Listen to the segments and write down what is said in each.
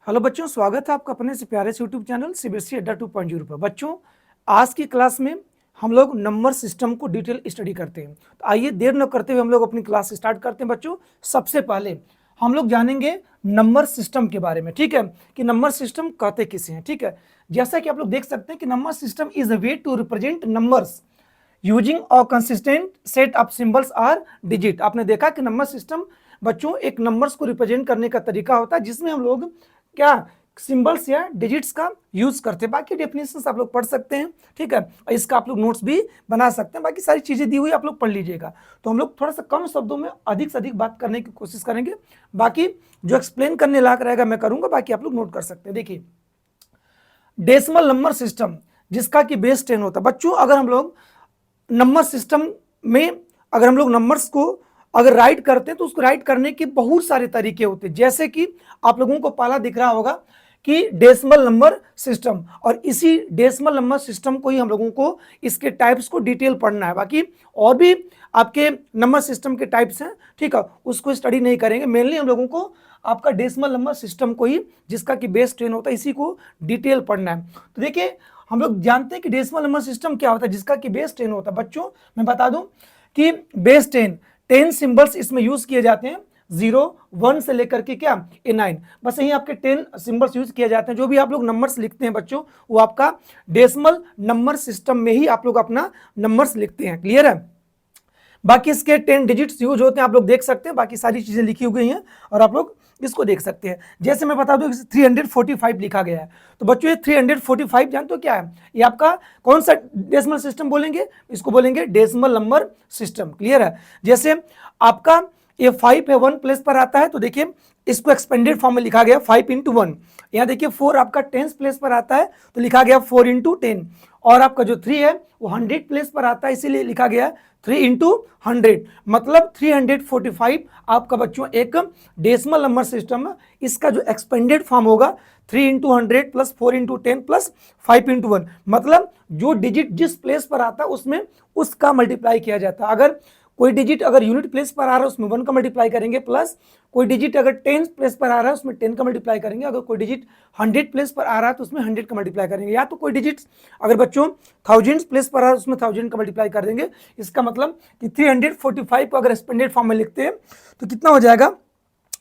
Hello बच्चों, स्वागत है आपका अपने से प्यारे से यूट्यूब चैनल सीबीएसई अड्डा 2.0 पर। बच्चों, आज की क्लास में हम लोग नंबर सिस्टम को डिटेल स्टडी करते हैं। तो आइए देर न करते हुए हम लोग अपनी क्लास स्टार्ट करते हैं। बच्चों, सबसे पहले हम लोग जानेंगे नंबर सिस्टम के बारे में, ठीक है, कि नंबर सिस्टम कहते किसे हैं। ठीक है, जैसा कि आप लोग देख सकते हैं कि number system is a way to represent numbers using a consistent set of symbols or digit. आपने देखा कि नंबर सिस्टम बच्चों एक नंबर्स को रिप्रेजेंट करने का तरीका होता है जिसमें हम लोग क्या सिंबल्स या डिजिट्स का यूज करते हैं। बाकी डेफिनेशंस आप लोग पढ़ सकते हैं, ठीक है, और इसका आप लोग नोट्स भी बना सकते हैं। बाकी सारी चीजें दी हुई आप लोग पढ़ लीजिएगा। तो हम लोग थोड़ा सा कम शब्दों में अधिक से अधिक बात करने की कोशिश करेंगे। बाकी जो एक्सप्लेन करने लायक रहेगा मैं करूंगा, बाकी आप लोग नोट कर सकते हैं। देखिए, डेसिमल नंबर सिस्टम जिसका कि बेस 10 होता है। बच्चों, अगर हम लोग नंबर सिस्टम में अगर हम लोग नंबर्स को अगर राइट करते हैं तो उसको राइट करने के बहुत सारे तरीके होते हैं। जैसे कि आप लोगों को पहला दिख रहा होगा कि डेसिमल नंबर सिस्टम, और इसी डेसिमल नंबर सिस्टम को ही हम लोगों को इसके टाइप्स को डिटेल पढ़ना है। बाकी और भी आपके नंबर सिस्टम के टाइप्स हैं, ठीक है, उसको स्टडी नहीं करेंगे। मेनली हम लोगों को आपका डेसिमल नंबर सिस्टम को ही, जिसका कि बेस 10 होता है, इसी को डिटेल पढ़ना है। तो देखिए, हम लोग जानते हैं कि डेसिमल नंबर सिस्टम क्या होता है, जिसका कि बेस 10 होता है। बच्चों, मैं बता दूं कि बेस 10 सिंबल्स इसमें यूज किए जाते हैं, 0 1 से लेकर के क्या A9, बस यही आपके 10 सिंबल्स यूज किए जाते हैं। जो भी आप लोग नंबर्स लिखते हैं बच्चों, वो आपका डेसिमल नंबर सिस्टम में ही आप लोग अपना नंबर्स लिखते हैं। क्लियर है? बाकी इसके 10 डिजिट्स यूज होते हैं, आप लोग देख सकते हैं, बाकी सारी चीजें लिखी हुई हैं और आप लोग इसको देख सकते हैं। जैसे मैं बता दूं 345 लिखा गया है, तो बच्चों ये 345 जानते हो क्या है? ये आपका कौन सा डेसिमल सिस्टम बोलेंगे? इसको बोलेंगे डेसिमल नंबर सिस्टम। क्लियर है? जैसे आपका ये 5 है, 1 प्लेस पर आता है, तो देखिए इसको एक्सपेंडेड फॉर्म में लिखा गया 5 इंटू 1। यहाँ देखिए 4 आपका 10 प्लेस पर आता है, तो लिखा गया 4 इंटू 10। और आपका जो 3 है वो 100 प्लेस पर आता है, इसीलिए लिखा गया 3 इंटू 100। मतलब 345 आपका बच्चों एक डेसिमल नंबर सिस्टम है। इसका जो एक्सपेंडेड फॉर्म होगा 3 into 100 plus 4 into 10 plus 5 into 1। मतलब जो डिजिट जिस प्लेस पर आता है उसमें उसका मल्टीप्लाई किया जाता है। अगर कोई डिजिट अगर यूनिट प्लेस पर आ रहा है उसमें 1 का मल्टीप्लाई करेंगे, प्लस कोई डिजिट अगर 10 प्लेस पर आ रहा है उसमें 10 का मल्टीप्लाई करेंगे। अगर कोई डिजिट 100 प्लेस पर आ रहा है तो उसमें 100 का मल्टीप्लाई करेंगे। या तो कोई डिजिट अगर बच्चों 1000 प्लेस पर आ रहा है उसमें 1000 का मल्टीप्लाई कर देंगे। इसका मतलब कि 345 को अगर एक्सपेंडेड फॉर्म में लिखते हैं तो कितना हो जाएगा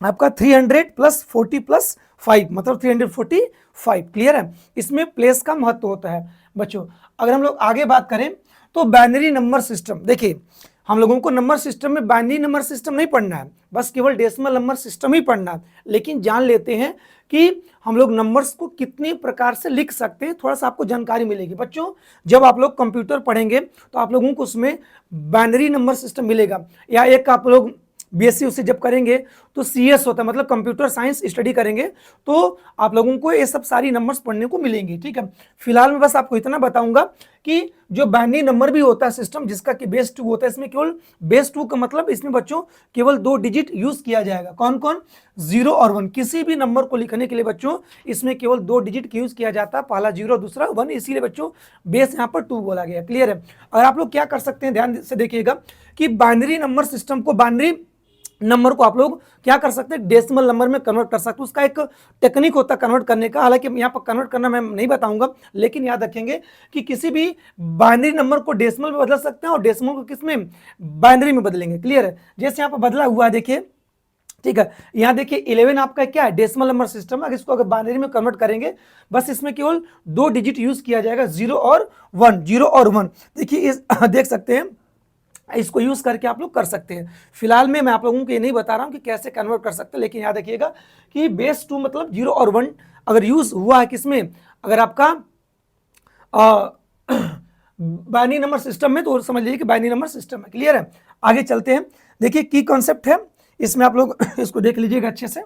आपका 300 प्लस 40 प्लस 5, मतलब 345। क्लियर है? इसमें प्लेस का महत्व होता है बच्चों। अगर हम लोग आगे बात करें तो बाइनरी नंबर सिस्टम, देखिए हम लोगों को नंबर सिस्टम में बाइनरी नंबर सिस्टम नहीं पढ़ना है, बस केवल डेसिमल नंबर सिस्टम ही पढ़ना है। लेकिन जान लेते हैं कि हम लोग नंबर्स को कितने प्रकार से लिख सकते हैं, थोड़ा सा आपको जानकारी मिलेगी। बच्चों, जब आप लोग कंप्यूटर पढ़ेंगे तो आप लोगों को उसमें बाइनरी नंबर सिस्टम मिलेगा, या एक आप लोग बीएससी उससे जब करेंगे तो सीएस होता है, मतलब कंप्यूटर साइंस स्टडी करेंगे, तो आप लोगों को ये सब सारी नंबर्स पढ़ने को मिलेंगी। ठीक है, फिलहाल मैं बस आपको इतना बताऊंगा कि जो बाइनरी नंबर भी होता है सिस्टम, जिसका कि बेस 2 होता है, इसमें केवल बेस 2 का मतलब इसमें बच्चों केवल 2 डिजिट यूज किया जाएगा। कौन कौन? 0 और 1। किसी भी नंबर को लिखने के लिए बच्चों इसमें केवल 2 डिजिट यूज किया जाता है, पहला 0 दूसरा 1, इसीलिए बच्चों बेस यहाँ पर 2 बोला गया। क्लियर है? और आप लोग क्या कर सकते हैं, ध्यान से देखिएगा कि बाइनरी नंबर सिस्टम को, बाइनरी नंबर को आप लोग क्या कर सकते हैं, डेसिमल नंबर में कन्वर्ट कर सकते हैं। उसका एक टेक्निक होता है कन्वर्ट करने का, हालांकि यहाँ पर कन्वर्ट करना मैं नहीं बताऊंगा, लेकिन याद रखेंगे कि किसी भी बाइनरी नंबर को डेसिमल में बदल सकते हैं और डेसिमल को किस में, बाइनरी में बदलेंगे। क्लियर है? जैसे यहाँ पर बदला हुआ है, देखिए, ठीक है, यहाँ देखिए 11 आपका क्या है, डेसिमल नंबर सिस्टम। अगर इसको अगर बाइनरी में कन्वर्ट करेंगे, बस इसमें केवल 2 डिजिट यूज किया जाएगा, 0 और 1, 0 और 1। देखिए इस देख सकते हैं, इसको यूज करके आप लोग कर सकते हैं। फिलहाल में मैं आप लोगों को ये नहीं बता रहा हूं कि कैसे कन्वर्ट कर सकते हैं, लेकिन याद रखिएगा कि बेस 2 मतलब 0 और 1 अगर यूज हुआ है किसमें, अगर आपका बाइनरी नंबर सिस्टम में, तो समझ लीजिए कि बाइनरी नंबर सिस्टम है। क्लियर है? आगे चलते हैं। देखिए की कॉन्सेप्ट है इसमें, आप लोग इसको देख लीजिएगा अच्छे से,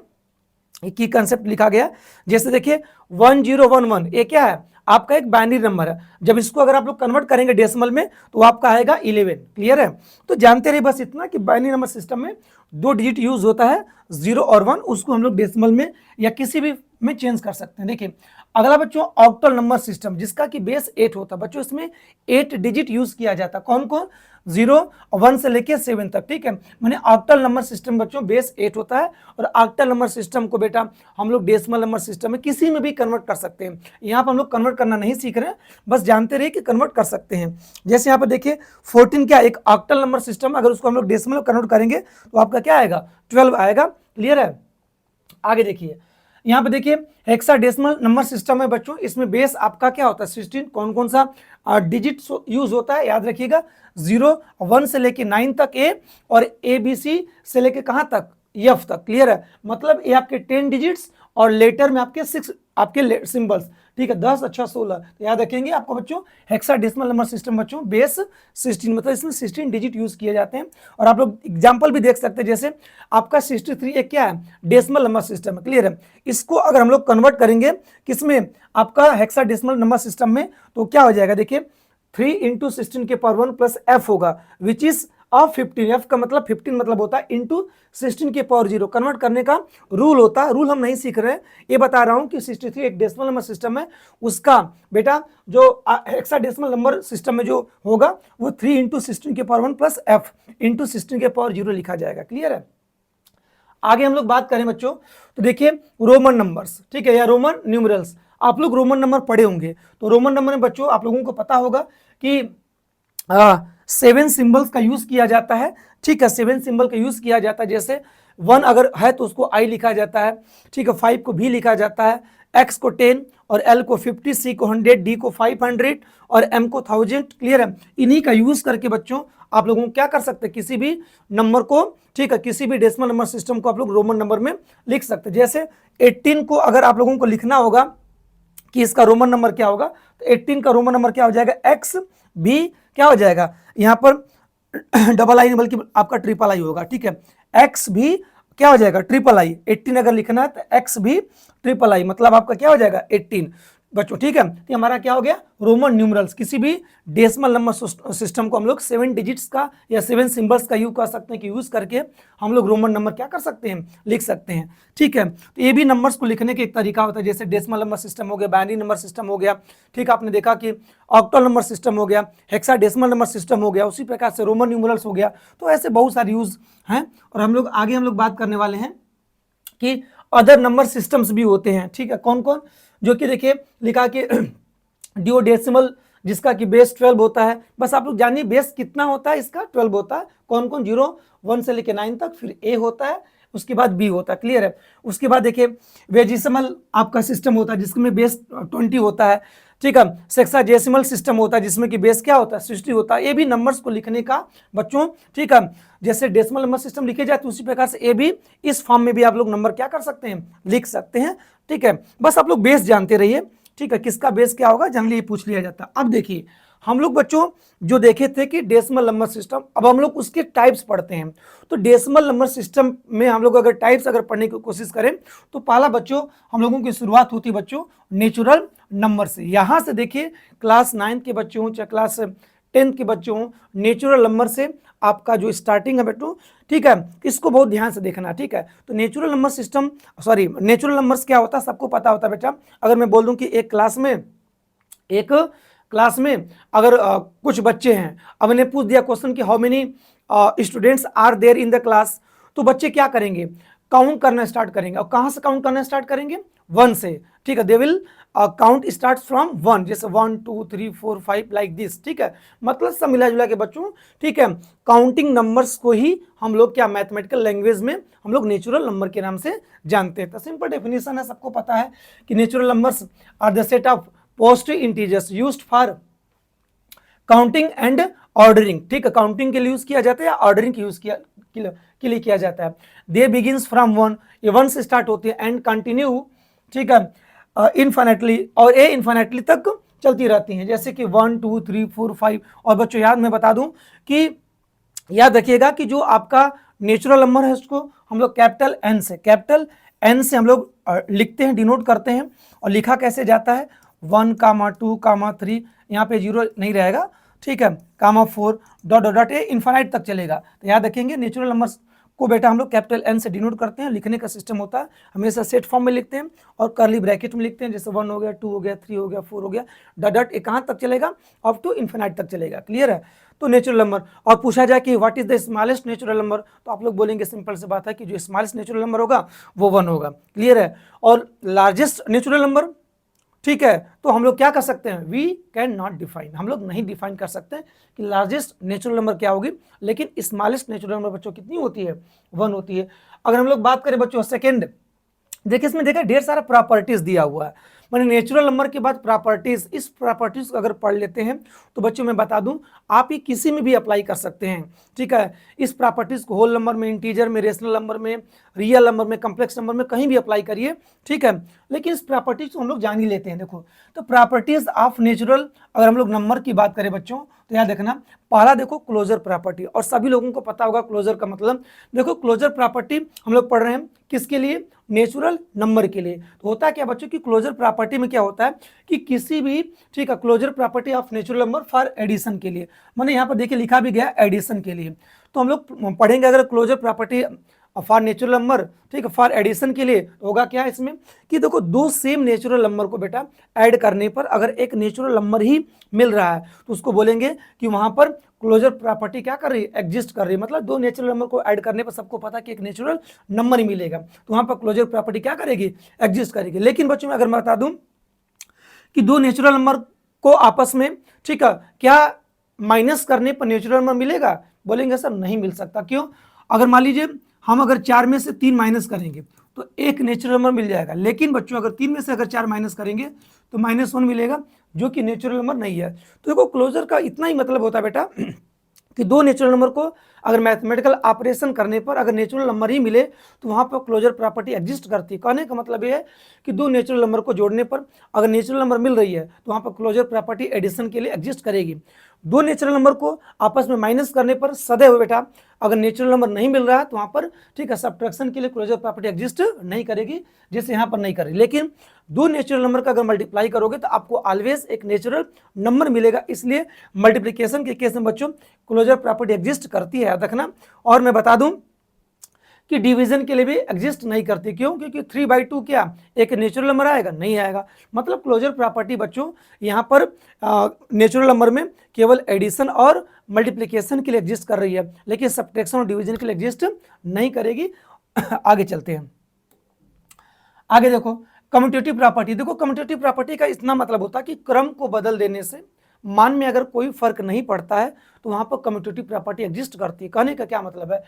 की कंसेप्ट लिखा गया। जैसे देखिए 1011, ये क्या है, आपका एक बाइनरी नंबर है। जब इसको अगर आप लोग कन्वर्ट करेंगे डेसिमल में तो आपका आएगा 11। क्लियर है? तो जानते रहिए बस इतना कि बाइनरी नंबर सिस्टम में 2 डिजिट यूज होता है, 0 और 1। उसको हम लोग डेसिमल में या किसी भी में चेंज कर सकते हैं। देखिए अगला बच्चों ऑक्टल नंबर सिस्टम, जिसका कि बेस 8 होता है बच्चों, इसमें 8 डिजिट यूज किया जाता है। कौन कौन? 0 1 से लेके 7 तक, ठीक है। मैंने ऑक्टल नंबर सिस्टम बच्चों बेस 8 होता है, और ऑक्टल नंबर सिस्टम को बेटा हम लोग डेसिमल नंबर सिस्टम में किसी में भी कन्वर्ट कर सकते हैं। यहाँ पर हम लोग कन्वर्ट करना नहीं सीख रहे हैं, बस जानते रहिए कि कन्वर्ट कर सकते हैं। जैसे यहाँ पर देखिए 14 क्या एक ऑक्टल नंबर सिस्टम, अगर उसको हम लोग डेसिमल में कन्वर्ट करेंगे तो आपका क्या आएगा? 12 आएगा। क्लियर है? आगे देखिए यहाँ पे देखिए हेक्साडेसिमल नंबर सिस्टम है बच्चों, इसमें बेस आपका क्या होता है? 16। कौन कौन सा डिजिट यूज होता है? याद रखिएगा 0 1 से लेके 9 तक ए, और ABC से लेके कहाँ तक? F तक। क्लियर है? मतलब ये आपके 10 डिजिट्स और लेटर में आपके 6 आपके सिंबल्स, ठीक है। 10 अच्छा 16, तो याद रखेंगे आपको बच्चों हेक्साडेसिमल नंबर सिस्टम बच्चों बेस 16, मतलब इसमें 16 डिजिट यूज किए जाते हैं। और आप लोग एग्जांपल भी देख सकते हैं, जैसे आपका 63 एक क्या है? डेसिमल नंबर सिस्टम है। क्लियर है? इसको अगर हम लोग कन्वर्ट करेंगे किसमें? आपका हेक्साडेसिमल नंबर सिस्टम में, तो क्या हो जाएगा? देखिए 3 × 16 के पावर 1 प्लस f होगा, विच इज ऑफ 15। f का मतलब 15 मतलब होता है इंटू 16 के पावर 0। कन्वर्ट करने का रूल होता है, रूल हम नहीं सीख रहे हैं, ये बता रहा हूं कि 63 एक डेसिमल नंबर सिस्टम है, उसका बेटा जो हेक्साडेसिमल नंबर सिस्टम में जो होगा वो 3 × 16 के पावर 1 प्लस f इंटू 16 के पावर 0 लिखा जाएगा। क्लियर है? आगे हम लोग बात करें बच्चों, तो देखिए रोमन नंबर्स, ठीक है, या रोमन न्यूमरल्स। आप लोग रोमन नंबर पढ़े होंगे, तो रोमन नंबर में बच्चों आप लोगों को पता होगा कि 7 सिंबल्स का यूज किया जाता है, ठीक है। 7 सिंबल का यूज किया जाता है, जैसे 1 अगर है तो उसको I लिखा जाता है, ठीक है। 5 को V लिखा जाता है, X को 10 और L को 50, C को 100, D को 500 और M को 1000। क्लियर है? इन्हीं का यूज करके बच्चों आप लोगों को क्या कर सकते हैं? किसी भी नंबर को, ठीक है, किसी भी डेसिमल नंबर सिस्टम को आप लोग रोमन नंबर में लिख सकते हैं। जैसे 18 को अगर आप लोगों को लिखना होगा कि इसका रोमन नंबर क्या होगा, तो 18 का रोमन नंबर क्या हो जाएगा? XB क्या हो जाएगा? यहाँ पर डबल आई नहीं बल्कि आपका ट्रिपल आई होगा, ठीक है। XB क्या हो जाएगा? Triple I. 18 अगर लिखना है तो XB ट्रिपल आई, मतलब आपका क्या हो जाएगा? 18 बच्चों, ठीक है। तो हमारा क्या हो गया? Roman numerals. किसी भी डेसिमल नंबर सिस्टम को हम लोग 7 डिजिट्स का या 7 सिंबल्स का यूज कर सकते हैं, कि यूज करके हम लोग रोमन नंबर क्या कर सकते हैं? लिख सकते हैं, ठीक है। तो ये भी नंबर्स को लिखने का एक तरीका होता है, जैसे डेसिमल नंबर सिस्टम हो गया, बाइनरी नंबर सिस्टम हो गया, ठीक है। आपने देखा कि ऑक्टल नंबर सिस्टम हो गया, हेक्साडेसिमल नंबर सिस्टम हो गया, उसी प्रकार से रोमन न्यूमरल्स हो गया। तो ऐसे बहुत सारे यूज हैं, और हम लोग आगे बात करने वाले हैं कि अदर नंबर सिस्टम्स भी होते हैं, ठीक है। कौन कौन? जो कि देखिए लिखा कि ड्यूडेसिमल, जिसका कि बेस 12 होता है। बस आप लोग जानिए बेस कितना होता है इसका? 12 होता है। कौन कौन? 0 1 से लेके 9 तक, फिर A होता है, उसके बाद B होता है। क्लियर है? उसके बाद देखिए वेजिसिमल आपका सिस्टम होता है, जिसमें बेस 20 होता है, ठीक है। सेक्साजेसिमल सिस्टम होता है, जिसमें कि बेस क्या होता है? 60 होता है। ये भी नंबर्स को लिखने का बच्चों, ठीक है, जैसे डेसिमल नंबर सिस्टम लिखे जाते हैं उसी प्रकार से ये भी इस फॉर्म में भी आप लोग नंबर क्या कर सकते हैं? लिख सकते हैं, ठीक है। बस आप लोग बेस जानते रहिए, ठीक है, किसका बेस क्या होगा जनरली ये पूछ लिया जाता है। अब देखिए हम लोग बच्चों जो देखे थे कि डेसिमल नंबर सिस्टम, अब हम लोग उसके टाइप्स पढ़ते हैं। तो डेसिमल नंबर सिस्टम में हम लोग अगर टाइप्स अगर पढ़ने की कोशिश करें, तो पहला बच्चों हम लोगों की शुरुआत होती है बच्चों नेचुरल नंबर से। यहाँ से देखिए क्लास 9 के बच्चे हों चाहे क्लास 10 के बच्चे हों, नेचुरल नंबर से आपका जो स्टार्टिंग है बेटू, ठीक है, इसको बहुत ध्यान से देखना, ठीक है। तो natural number system, sorry natural numbers क्या होता है सबको पता होता है बेटा। अगर मैं बोल दूं कि एक क्लास में अगर कुछ बच्चे हैं, अब मैंने पूछ दिया क्वेश्चन कि how many students are there in the class, तो बच्चे क्या करेंगे? काउंट करना स्टार्ट करेंगे। और कहाँ से काउंट करना स्टार्ट करेंगे? 1 से, ठीक है। They will count start from 1, जैसे 1 2 3 4 5 लाइक दिस, ठीक है। मतलब सब मिला जुला के बच्चों, ठीक है, काउंटिंग नंबर्स को ही हम लोग क्या मैथमेटिकल लैंग्वेज में हम लोग नेचुरल नंबर के नाम से जानते हैं। तो सिंपल डेफिनेशन है, सबको पता है कि natural numbers are the set of positive integers used for counting and ordering, ठीक है। काउंटिंग के लिए यूज किया जाता है या ऑर्डरिंग के लिए किया जाता है। दे बिगिंस फ्रॉम 1, ये 1 से स्टार्ट होती है, एंड कंटिन्यू, ठीक है, इनफाइनाइटली, और ये इनफाइनाइटली तक चलती रहती हैं, जैसे कि 1 2 3 4 5। और बच्चों याद मैं बता दूं कि याद रखिएगा कि जो आपका नेचुरल नंबर है उसको हम लोग कैपिटल एन से हम लोग लिखते हैं, डिनोट करते हैं। और लिखा कैसे जाता है? 1, 2, 3, यहाँ पे 0 नहीं रहेगा, ठीक है, 4 डॉट डॉट डॉट, ये इनफाइनाइट तक चलेगा। तो याद रखेंगे नेचुरल नंबर्स को बेटा हम लोग कैपिटल N से डिनोट करते हैं। लिखने का सिस्टम होता है हमेशा सेट फॉर्म में लिखते हैं और कर्ली ब्रैकेट में लिखते हैं, जैसे 1 हो गया, 2 हो गया, 3 हो गया, 4 हो गया, डॉट डॉट कहाँ तक चलेगा, अप टू इन्फिनाइट तक चलेगा। क्लियर है। तो नेचुरल नंबर, और पूछा जाए कि what is the smallest natural number, तो आप लोग बोलेंगे सिंपल सी बात है कि जो स्मॉलेस्ट नेचुरल नंबर होगा वो 1 होगा। क्लियर है। और लार्जेस्ट नेचुरल नंबर, ठीक है, तो हम लोग क्या कर सकते हैं, वी कैन नॉट डिफाइन, हम लोग नहीं डिफाइन कर सकते कि लार्जेस्ट नेचुरल नंबर क्या होगी, लेकिन स्मॉलेस्ट नेचुरल नंबर बच्चों कितनी होती है, 1 होती है। अगर हम लोग बात करें बच्चों सेकेंड, देखिए इसमें देखा ढेर सारा प्रॉपर्टीज दिया हुआ है, मैंने नेचुरल नंबर के बाद प्रॉपर्टीज, इस प्रॉपर्टीज को अगर पढ़ लेते हैं तो बच्चों मैं बता दूं आप ये किसी में भी अप्लाई कर सकते हैं। ठीक है, इस प्रॉपर्टीज को होल नंबर में, इंटीजर में, रेशनल नंबर में, रियल नंबर में, कॉम्प्लेक्स नंबर में कहीं भी अप्लाई करिए। ठीक है, लेकिन इस प्रॉपर्टीज को हम लोग जान ही लेते हैं। देखो तो प्रॉपर्टीज ऑफ नेचुरल, अगर हम लोग नंबर की बात करें बच्चों तो यहाँ देखना, पहला देखो क्लोजर प्रॉपर्टी, और सभी लोगों को पता होगा क्लोजर का मतलब। देखो क्लोजर प्रॉपर्टी हम लोग पढ़ रहे हैं किसके लिए, नेचुरल नंबर के लिए। तो होता है क्या बच्चों की क्लोजर प्रॉपर्टी में क्या होता है कि किसी भी, ठीक है, closure property of natural number for addition के लिए, मैंने यहाँ पर देखिए लिखा भी गया एडिशन के लिए। तो हम लोग पढ़ेंगे अगर closure property for natural number, ठीक है, फॉर एडिशन के लिए तो होगा क्या इसमें कि देखो दो सेम नेचुरल नंबर को बेटा ऐड करने पर अगर एक नेचुरल नंबर ही मिल रहा है तो उसको बोलेंगे कि वहां पर क्लोजर प्रॉपर्टी क्या कर रही है, एग्जिस्ट कर रही है। मतलब दो नेचुरल नंबर को ऐड करने पर सबको पता कि एक नेचुरल नंबर ही मिलेगा, तो वहां पर क्लोजर प्रॉपर्टी क्या करेगी, एग्जिस्ट करेगी। लेकिन बच्चों में अगर मैं बता दूं कि दो नेचुरल नंबर को आपस में, ठीक है, क्या माइनस करने पर नेचुरल नंबर मिलेगा, बोलेंगे सर नहीं मिल सकता। क्यों, अगर मान लीजिए हम अगर 4 में से 3 माइनस करेंगे तो एक नेचुरल नंबर मिल जाएगा, लेकिन बच्चों अगर 3 में से अगर 4 माइनस करेंगे तो -1 मिलेगा, जो कि नेचुरल नंबर नहीं है। तो देखो क्लोजर का इतना ही मतलब होता है बेटा कि दो नेचुरल नंबर को अगर मैथमेटिकल ऑपरेशन करने पर अगर नेचुरल नंबर ही मिले तो वहाँ पर क्लोजर प्रॉपर्टी एग्जिस्ट करती है। कहने का मतलब ये है कि दो नेचुरल नंबर को जोड़ने पर अगर नेचुरल नंबर मिल रही है तो वहाँ पर क्लोजर प्रॉपर्टी एडिशन के लिए एग्जिस्ट करेगी। दो नेचुरल नंबर को आपस में माइनस करने पर सदैव बेटा अगर नेचुरल नंबर नहीं मिल रहा है तो वहाँ पर, ठीक है, सब्ट्रैक्शन के लिए क्लोजर प्रॉपर्टी एग्जिस्ट नहीं करेगी, जैसे यहाँ पर नहीं करेगी। लेकिन दो नेचुरल नंबर का अगर मल्टीप्लाई करोगे तो आपको ऑलवेज एक नेचुरल नंबर मिलेगा, इसलिए मल्टीप्लिकेशन के केस में बच्चों क्लोजर प्रॉपर्टी एग्जिस्ट करती है, याद रखना। और मैं बता दूं कि डिवीजन के लिए भी एग्जिस्ट नहीं करती। क्यों, क्योंकि 3/2 क्या एक नेचुरल नंबर आएगा, नहीं आएगा। मतलब क्लोजर प्रॉपर्टी बच्चों यहाँ पर नेचुरल नंबर में केवल एडिशन और मल्टीप्लिकेशन के लिए एग्जिस्ट कर रही है, लेकिन सब्ट्रैक्शन और डिवीजन के लिए एग्जिस्ट नहीं करेगी। आगे चलते हैं, आगे देखो कम्यूटेटिव प्रॉपर्टी। देखो कम्यूटेटिव प्रॉपर्टी का इतना मतलब होता है कि क्रम को बदल देने से मान में अगर कोई फर्क नहीं पड़ता है तो वहां पर कम्यूटेटिव प्रॉपर्टी एग्जिस्ट करती है। कहने का क्या मतलब है,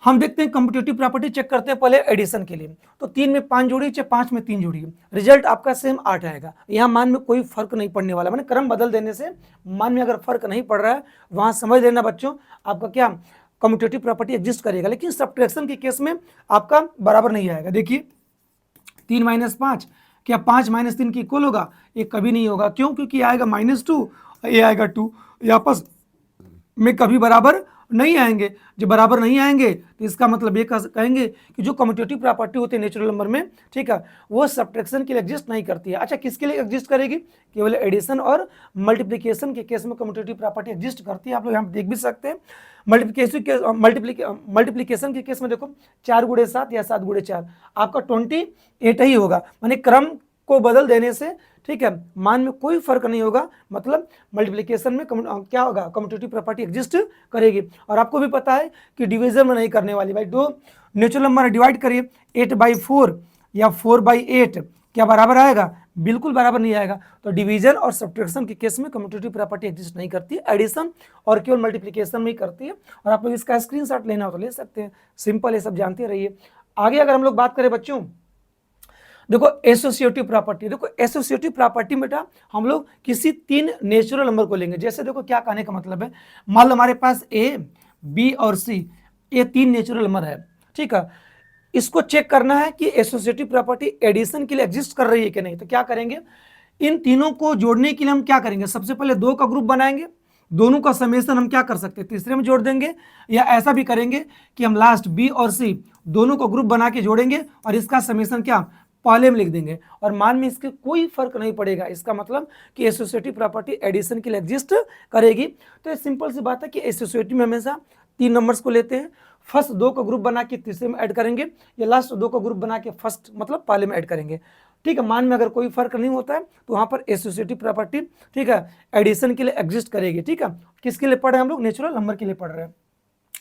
हम देखते हैं कम्यूटेटिव प्रॉपर्टी चेक करते हैं पहले एडिशन के लिए, तो 3 में 5 जोड़ी चाहे 5 में 3 जोड़ी, रिजल्ट आपका सेम 8 आएगा। यहाँ मान में कोई फर्क नहीं पड़ने वाला, मैंने क्रम बदल देने से मान में अगर फर्क नहीं पड़ रहा है वहाँ समझ लेना बच्चों आपका क्या कम्यूटेटिव प्रॉपर्टी एग्जिस्ट करेगा। लेकिन सब्ट्रैक्शन के केस में आपका बराबर नहीं आएगा। देखिए 3 - 5 क्या 5 - 3 की इक्वल होगा, ये कभी नहीं होगा। क्यों, क्योंकि ये आएगा -2, ये आएगा 2, ये आपस में कभी बराबर नहीं आएंगे। जब बराबर नहीं आएंगे तो इसका मतलब ये कहेंगे कि जो कम्यूटेटिव प्रॉपर्टी होती है नेचुरल नंबर में, ठीक है, वो सब्ट्रैक्शन के लिए एग्जिस्ट नहीं करती है। अच्छा किसके लिए एग्जिस्ट करेगी, केवल एडिशन और मल्टीप्लिकेशन के केस में कम्यूटेटिव प्रॉपर्टी एग्जिस्ट करती है। आप लोग यहाँ देख भी सकते हैं मल्टीप्लिकेशन के केस में देखो 4 × 7 या 7 × 4 आपका 28 ही होगा। माने क्रम को बदल देने से, ठीक है, मान में कोई फर्क नहीं होगा, मतलब मल्टीप्लिकेशन में क्या होगा, कम्यूटेटिव प्रॉपर्टी एग्जिस्ट करेगी। और आपको भी पता है कि डिवीजन में नहीं करने वाली। भाई दो नेचुरल नंबर डिवाइड करिए 8/4 या 4/8 क्या बराबर आएगा, बिल्कुल बराबर नहीं आएगा। तो डिवीजन और सब्ट्रैक्शन के केस में कम्यूटेटिव प्रॉपर्टी एग्जिस्ट नहीं करती, एडिशन और केवल मल्टीप्लिकेशन में ही करती है। और आप लोग इसका स्क्रीनशॉट लेना हो तो ले सकते हैं, सिंपल, ये सब जानते रहिए। आगे अगर हम लोग बात करें बच्चों, देखो एसोसिएटिव प्रॉपर्टी। देखो एसोसिएटिव प्रॉपर्टी बेटा हम लोग किसी 3 नेचुरल नंबर को लेंगे। जैसे देखो क्या कहने का मतलब है, मान लो हमारे पास A, B और C ये 3 नेचुरल नंबर है, ठीक है, इसको चेक करना है कि एसोसिएटिव प्रॉपर्टी एडिशन के लिए एग्जिस्ट कर रही है कि नहीं। तो क्या करेंगे, इन तीनों को जोड़ने के लिए हम क्या करेंगे, सबसे पहले 2 का ग्रुप बनाएंगे, दोनों का समेशन हम क्या कर सकते हैं, तीसरे में जोड़ देंगे, या ऐसा भी करेंगे कि हम लास्ट B और C दोनों को ग्रुप बना के जोड़ेंगे और इसका समेशन क्या पहले में लिख देंगे, और मान में इसके कोई फर्क नहीं पड़ेगा। इसका मतलब कि एसोसिएटिव प्रॉपर्टी एडिशन के लिए एग्जिस्ट करेगी। तो ये सिंपल सी बात है कि एसोसिएटिव में हमेशा 3 नंबर्स को लेते हैं, फर्स्ट दो का ग्रुप बना के तीसरे में ऐड करेंगे या लास्ट दो का ग्रुप बना के फर्स्ट मतलब पहले में ऐड करेंगे। ठीक है, मान में अगर कोई फर्क नहीं होता है तो वहां पर एसोसिएटिव प्रॉपर्टी, ठीक है, एडिशन के लिए एग्जिस्ट करेगी। ठीक है, किसके लिए पढ़ रहे हैं हम लोग? नेचुरल नंबर के लिए पढ़ रहे हैं।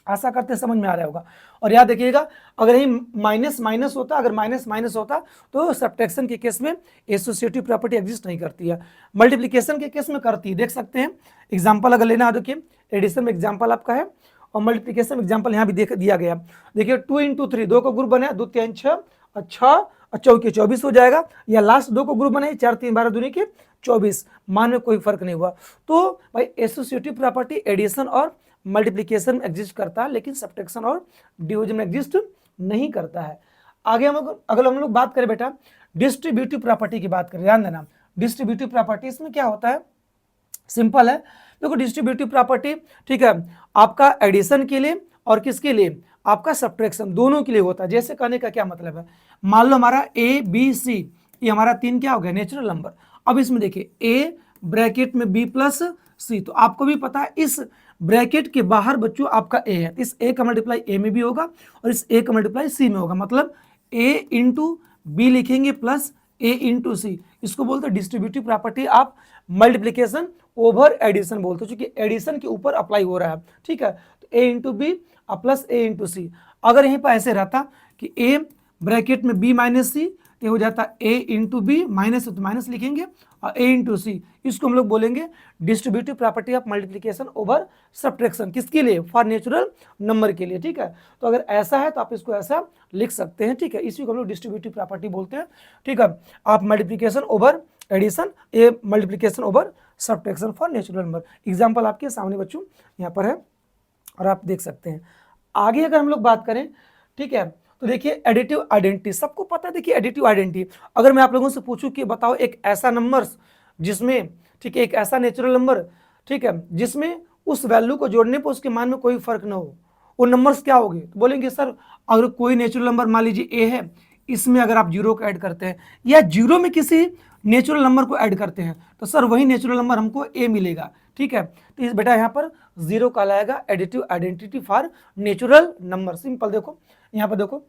आशा करते हैं समझ में आ रहा होगा। और याद रखिएगा, अगर यही माइनस माइनस होता, अगर माइनस माइनस होता तो सब्ट्रैक्शन के केस में एसोसिएटिव प्रॉपर्टी एग्जिस्ट नहीं करती है, मल्टीप्लिकेशन के केस में करती है। देख सकते हैं एग्जाम्पल अगर लेना है, देखिए एडिशन में एग्जाम्पल आपका है और मल्टीप्लिकेशन में एग्जाम्पल यहाँ भी दिया गया। देखिए 2 × 3, 2 का ग्रुप बना, 2 3 6 और 6 और 4 के 24 हो जाएगा, या लास्ट 2 को ग्रुप बनाए 4 3 12 दूनी के 24, मान में कोई फर्क नहीं हुआ। तो भाई एसोसिएटिव प्रॉपर्टी एडिशन और मल्टीप्लिकेशन में एग्जिस्ट करता है, लेकिन सब्ट्रैक्शन और डिवीजन में एग्जिस्ट नहीं करता है। आगे अगर हम लोग बात करें बेटा डिस्ट्रीब्यूटिव प्रॉपर्टी की बात करें, ध्यान देना डिस्ट्रीब्यूटिव प्रॉपर्टी इसमें क्या होता है, सिंपल है। देखो डिस्ट्रीब्यूटिव प्रॉपर्टी, ठीक है, आपका एडिशन के लिए और किसके लिए, आपका सब्ट्रैक्शन दोनों के लिए होता है। जैसे कहने का क्या मतलब है, मान लो हमारा ए बी सी, ये हमारा 3 क्या हो गया, नेचुरल नंबर। अब इसमें देखिए ए ब्रैकेट में बी प्लस सी, तो आपको भी पता है इस ब्रैकेट के बाहर बच्चों आपका ए है, इस ए का मल्टीप्लाई ए में भी होगा और इस ए का मल्टीप्लाई सी में होगा, मतलब ए इंटू बी लिखेंगे प्लस ए इंटू सी, इसको बोलते हैं डिस्ट्रीब्यूटिव प्रॉपर्टी। आप मल्टीप्लिकेशन ओवर एडिशन बोलते हो, क्योंकि एडिशन के ऊपर अप्लाई हो रहा है। ठीक है, तो ए इंटू बी प्लस ए इंटू सी। अगर यहीं पर ऐसे रहता कि ए ब्रैकेट में बी माइनस सी, तो हो जाता ए इंटू बी, माइनस तो माइनस लिखेंगे और ए इंटू सी, इसको हम लोग बोलेंगे distributive property of multiplication over subtraction. किसके लिए, फॉर नेचुरल नंबर के लिए। ठीक है, तो अगर ऐसा है तो आप इसको ऐसा लिख सकते हैं। ठीक है, इसी को हम लोग डिस्ट्रीब्यूटिव प्रॉपर्टी बोलते हैं। ठीक है, आप multiplication over addition, a multiplication over subtraction for natural number. Example आपके सामने बच्चों यहाँ पर है और आप देख सकते हैं। आगे अगर हम लोग बात करें, ठीक है, तो देखिए एडिटिव आइडेंटिटी, सबको पता है। देखिए एडिटिव आइडेंटिटी, अगर मैं आप लोगों से पूछूं कि बताओ एक ऐसा नंबर जिसमें, ठीक है, एक ऐसा नेचुरल नंबर, ठीक है, जिसमें उस वैल्यू को जोड़ने पर उसके मान में कोई फर्क ना हो, वो नंबर्स क्या होंगे? तो बोलेंगे सर अगर कोई नेचुरल नंबर मान लीजिए ए है, इसमें अगर आप जीरो को ऐड करते हैं या जीरो में किसी नेचुरल नंबर को ऐड करते हैं तो सर वही नेचुरल नंबर हमको ए मिलेगा। ठीक है, तो इस बेटा यहाँ पर जीरो कहलाएगा additive identity for natural number. Simple देखो यहाँ पर देखो,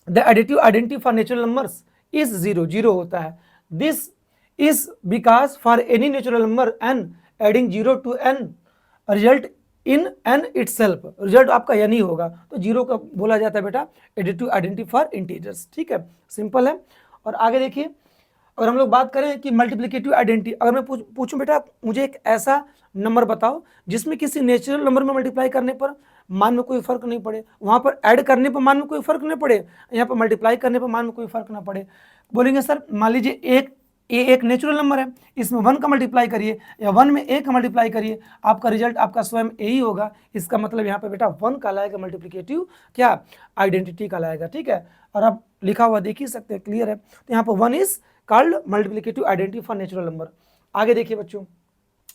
the additive identity for natural numbers is zero, zero होता है। This is because for any natural number n adding zero to n result in n itself, result आपका यानी होगा, तो जीरो का बोला जाता है बेटा एडिटिव आइडेंटिटी फॉर इंटीजर्स। ठीक है, सिंपल है। और आगे देखिए, अगर हम लोग बात करें कि मल्टीप्लिकेटिव आइडेंटिटी, अगर मैं पूछूं बेटा मुझे एक ऐसा नंबर बताओ जिसमें किसी नेचुरल नंबर में मल्टीप्लाई करने पर मान में कोई फर्क नहीं पड़े, वहां पर ऐड करने पर मान में कोई फर्क नहीं पड़े, यहाँ पर मल्टीप्लाई करने पर मान में कोई फर्क ना पड़े। बोलेंगे सर मान लीजिए एक नेचुरल नंबर है, इसमें 1 का मल्टीप्लाई करिए या 1 में ए का मल्टीप्लाई करिए, आपका रिजल्ट आपका स्वयं ए ही होगा। इसका मतलब यहाँ पे बेटा 1 कहलाएगा मल्टीप्लिकेटिव क्या आइडेंटिटी कहलाएगा। ठीक है, और आप लिखा हुआ देख ही सकते हैं, क्लियर है। तो यहाँ पर 1 is called multiplicative identity for natural number. आगे देखिए बच्चों,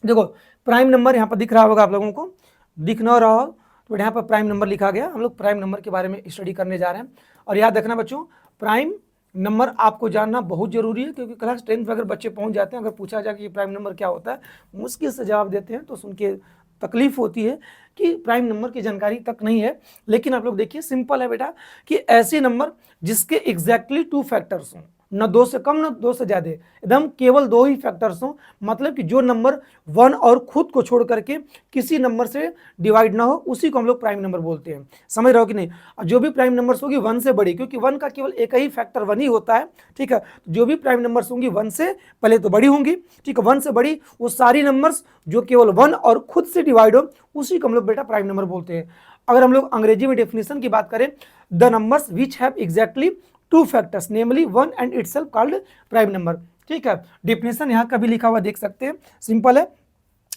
देखो प्राइम नंबर यहाँ पर दिख रहा होगा आप लोगों को, दिख ना रहा हो तो यहाँ पर प्राइम नंबर लिखा गया। हम लोग प्राइम नंबर के बारे में स्टडी करने जा रहे हैं। और याद रखना बच्चों, प्राइम नंबर आपको जानना बहुत जरूरी है, क्योंकि क्लास 10 में अगर बच्चे पहुंच जाते हैं, अगर पूछा जाए कि प्राइम नंबर क्या होता है, मुश्किल से जवाब देते हैं तो सुन के तकलीफ होती है कि प्राइम नंबर की जानकारी तक नहीं है। लेकिन आप लोग देखिए सिंपल है बेटा कि ऐसे नंबर जिसके एग्जैक्टली 2 फैक्टर्स हों, न 2 से कम न 2 से ज़्यादा, एकदम केवल 2 ही फैक्टर्स हों, मतलब कि जो नंबर 1 और खुद को छोड़ करके किसी नंबर से डिवाइड ना हो, उसी को हम लोग प्राइम नंबर बोलते हैं। समझ रहे हो कि नहीं? जो भी प्राइम नंबर्स होगी 1 से बड़ी, क्योंकि 1 का केवल एक ही फैक्टर 1 ही होता है। ठीक है, जो भी प्राइम नंबर्स होंगी 1 से पहले तो बड़ी होंगी। ठीक है, 1 से बड़ी वो सारी नंबर्स जो केवल 1 और खुद से डिवाइड हो, उसी को हम लोग बेटा प्राइम नंबर बोलते हैं। अगर हम लोग अंग्रेजी में डेफिनेशन की बात करें, the numbers which have exactly 2 factors namely 1 and itself called prime number. ठीक है, डेफिनेशन यहाँ का भी लिखा हुआ देख सकते हैं, सिंपल है।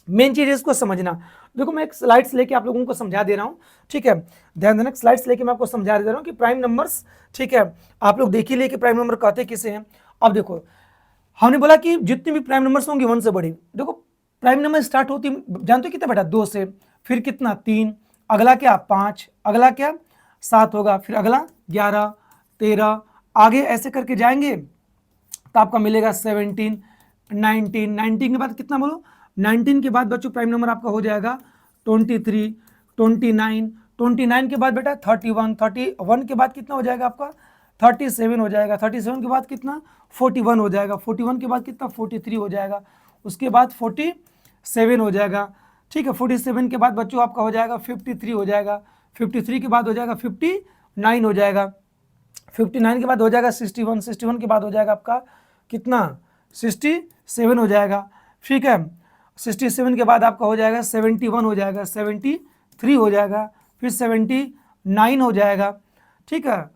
मेन चीज इसको समझना। देखो मैं एक स्लाइड्स लेके आप लोगों को समझा दे रहा हूँ। ठीक है, ध्यान देना, स्लाइड्स लेके मैं आपको समझा दे रहा हूँ कि प्राइम नंबर्स, ठीक है, आप लोग देख ही ले कि प्राइम नंबर कहते किसे हैं। अब देखो हमने बोला कि जितनी भी प्राइम नंबर्स होंगे 1 से बड़ी। देखो प्राइम नंबर स्टार्ट होती जानते हो कितना बेटा, 2 से, फिर कितना 3, अगला क्या 5, अगला क्या 7 होगा, फिर अगला 11, 13, आगे ऐसे करके जाएंगे तो आपका मिलेगा 17, 19, 19 के बाद कितना बोलो, 19 के बाद बच्चों प्राइम नंबर आपका हो जाएगा 23, 29, 29 के बाद बेटा 31, 31 के बाद कितना हो जाएगा आपका 37 हो जाएगा, 37 के बाद कितना 41 हो जाएगा, 41 के बाद कितना 43 हो जाएगा, उसके बाद 47 हो जाएगा, ठीक है। 47 के बाद बच्चों आपका हो जाएगा 53 हो जाएगा, 53 के बाद हो जाएगा 59 हो जाएगा, 59 के बाद हो जाएगा 61, 61 के बाद हो जाएगा आपका कितना 67 हो जाएगा, ठीक है। 67 के बाद आपका हो जाएगा 71 हो जाएगा, 73 हो जाएगा, फिर 79 हो जाएगा, ठीक है।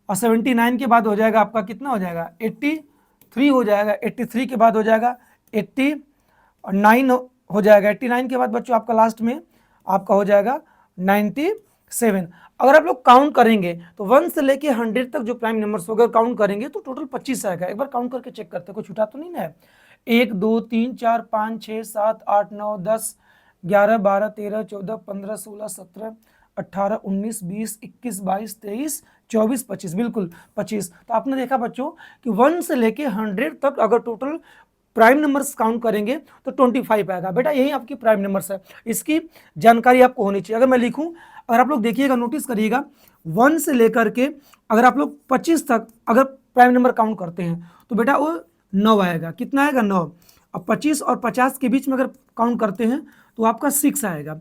और 79 के बाद हो जाएगा आपका कितना हो जाएगा 83 हो जाएगा, 83 के बाद हो जाएगा 89 हो जाएगा, 89 के बाद बच्चों आपका लास्ट में आपका हो जाएगा 97। अगर आप लोग काउंट करेंगे तो 1 से लेके 100 तक जो प्राइम नंबर्स अगर काउंट करेंगे तो टोटल 25 आएगा। एक बार काउंट करके चेक करते हैं, कोई छूटा तो नहीं ना है। 1 2 3 4 5 6 7 8 9 10 11 12 13 14 15 16 17 18 19 20 21 22 23 24 25, बिल्कुल 25। तो आपने देखा बच्चों कि 1 से लेके 100 तक अगर टोटल प्राइम नंबर्स काउंट करेंगे तो 25 आएगा। बेटा यही आपकी प्राइम नंबर्स है, इसकी जानकारी आपको होनी चाहिए। अगर मैं लिखूं, अगर आप लोग देखिएगा, नोटिस करिएगा, 1 से लेकर के अगर आप लोग 25 तक अगर प्राइम नंबर काउंट करते हैं तो बेटा वो 9 आएगा। कितना आएगा 9। अब 25 और 50 के बीच में अगर काउंट करते हैं तो आपका 6 आएगा।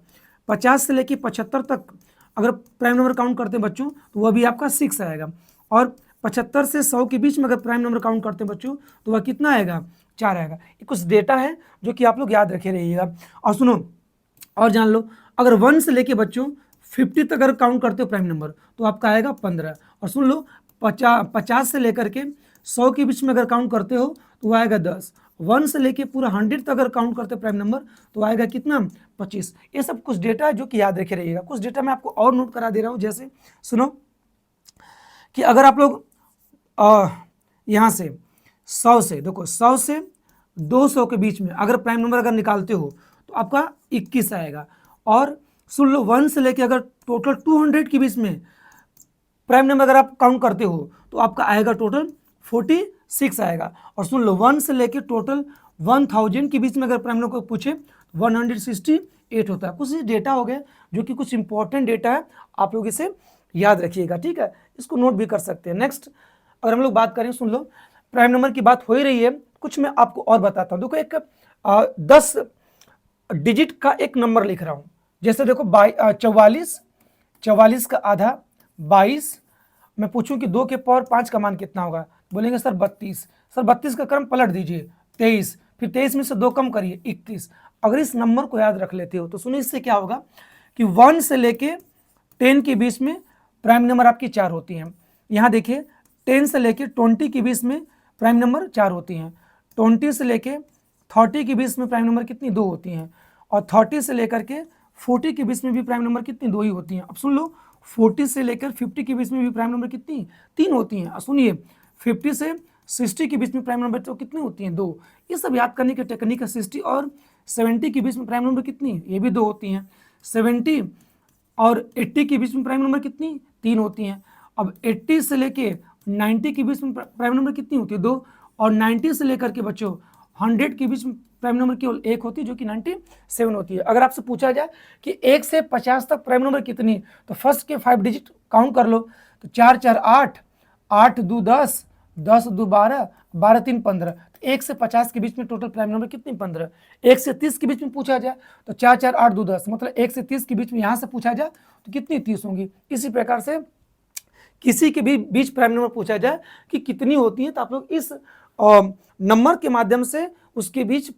50 से लेके 75 तक अगर प्राइम नंबर काउंट करते हैं बच्चों तो वह भी आपका 6 आएगा। और 75 से 100 के बीच में अगर प्राइम नंबर काउंट करते हैं बच्चों तो वह कितना आएगा 4 आएगा। ये कुछ डेटा है जो कि आप लोग याद रखे रहिएगा। और सुनो और जान लो, अगर 1 से लेके बच्चों 50 तक अगर काउंट करते हो प्राइम नंबर तो आपका आएगा 15। और सुन लो 50 से लेकर के 100 के बीच में अगर काउंट करते हो तो वह आएगा 10। 1 से लेके पूरा 100 तक अगर काउंट करते हो प्राइम नंबर तो आएगा कितना 25। ये सब कुछ डेटा है जो कि याद रखे रहिएगा। कुछ डेटा मैं आपको और नोट करा दे रहा हूँ, जैसे सुनो कि अगर आप लोग यहाँ से 100 से देखो 100 से 200 के बीच में अगर प्राइम नंबर अगर निकालते हो तो आपका 21 आएगा। और सुन लो 1 से लेके अगर टोटल 200 के बीच में प्राइम नंबर अगर आप काउंट करते हो तो आपका आएगा टोटल 46 आएगा। और सुन लो 1 से लेके टोटल 1000 के बीच में अगर प्राइम नंबर को पूछे 168 होता है। कुछ डेटा हो गया जो कि कुछ इंपॉर्टेंट डेटा है, आप लोग इसे याद रखिएगा, ठीक है। इसको नोट भी कर सकते हैं। नेक्स्ट अगर हम लोग बात करें, सुन लो प्राइम नंबर की बात हो ही रही है, कुछ मैं आपको और बताता हूँ। देखो एक 10 डिजिट का एक नंबर लिख रहा हूँ, जैसे देखो 44 का आधा 22। मैं पूछूं कि 2 के पावर 5 का मान कितना होगा, बोलेंगे सर 32। सर 32 का क्रम पलट दीजिए 23, फिर 23 में से 2 कम करिए 21। अगर इस नंबर को याद रख लेते हो तो सुनिए इससे क्या होगा कि 1 से लेके 10 के बीच में प्राइम नंबर आपकी 4 होती हैं। यहाँ देखिए 10 से लेके 20 के बीच में प्राइम नंबर 4 होती हैं। 20 से लेके 30 के बीच में प्राइम नंबर कितनी 2 होती हैं। और 30 से लेकर के 40 के बीच में भी प्राइम नंबर कितनी 2 ही होती हैं। अब सुन लो 40 से लेकर 50 के बीच में भी प्राइम नंबर कितनी 3 होती हैं। सुनिए 50 से 60 के बीच में प्राइम नंबर तो कितनी होती हैं 2। ये सब याद करने की टेक्निक है। 60 और 70 के बीच में प्राइम नंबर कितनी, ये भी 2 होती हैं। 70 और 80 के बीच में प्राइम नंबर कितनी 3 होती हैं। अब 80 से लेके 90 के बीच में प्राइम नंबर कितनी होती है 2। और 90 से लेकर के बच्चों 100 के बीच में प्राइम नंबर केवल 1 होती है जो कि 97 होती है। अगर आपसे पूछा जाए कि 1 से 50 तक प्राइम नंबर कितनी, तो फर्स्ट के 5 डिजिट काउंट कर लो। तो 4 4 8, 8 2 10, 10 2 12, 12 3 15। 1 से 50 के बीच में टोटल प्राइम नंबर कितनी 15। 1 से 30 के बीच में पूछा जाए तो 4 4 8 2 10, मतलब 1 से 30 के बीच में यहाँ से पूछा जाए तो कितनी 30 होंगी। इसी प्रकार से किसी के भी बीच प्राइम नंबर पूछा जाए कि कितनी होती है तो आप लोग इस नंबर के माध्यम से उसके बीच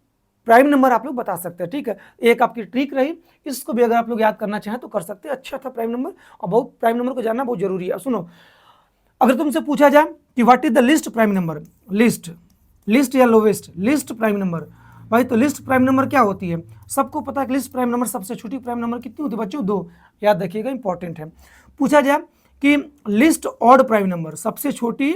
प्राइम नंबर आप लोग बता सकते हैं, ठीक है। एक आपकी ट्रिक रही, इसको भी अगर आप लोग याद करना चाहें तो कर सकते हैं। अच्छा था प्राइम नंबर, और बहुत प्राइम नंबर को जानना बहुत जरूरी है। सुनो अगर तुमसे पूछा जाए कि what is the list prime number, list या लोवेस्ट, लिस्ट प्राइम नंबर भाई, तो लिस्ट प्राइम नंबर क्या होती है सबको पता है कि लिस्ट प्राइम नंबर सबसे छोटी प्राइम नंबर कितनी होती है बच्चों 2। याद रखिएगा, इंपॉर्टेंट है। पूछा जाए कि लिस्ट ऑड प्राइम नंबर, सबसे छोटी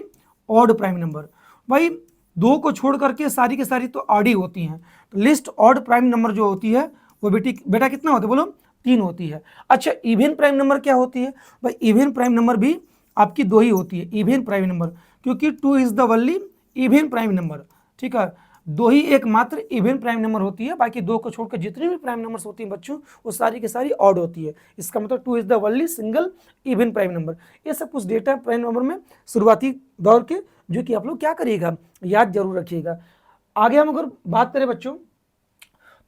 ऑड प्राइम नंबर, भाई 2 को छोड़ करके सारी की सारी तो ऑड ही होती हैं। तो लिस्ट ऑड प्राइम नंबर जो होती है वो बेटा कितना होता है बोलो 3 होती है। अच्छा इवन प्राइम नंबर क्या होती है भाई, इवन प्राइम नंबर भी आपकी 2 ही होती है, इवन प्राइम नंबर, क्योंकि 2 is the only even prime number, ठीक है। दो ही एकमात्र इवन प्राइम नंबर होती है, बाकी दो को छोड़कर जितनी भी प्राइम नंबर्स होती हैं बच्चों वो सारी की सारी ऑड होती है। इसका मतलब 2 is the only single even prime number. ये सब कुछ डेटा प्राइम नंबर में शुरुआती दौर के, जो कि आप लोग क्या करिएगा, याद जरूर रखिएगा। आगे हम अगर बात करें बच्चों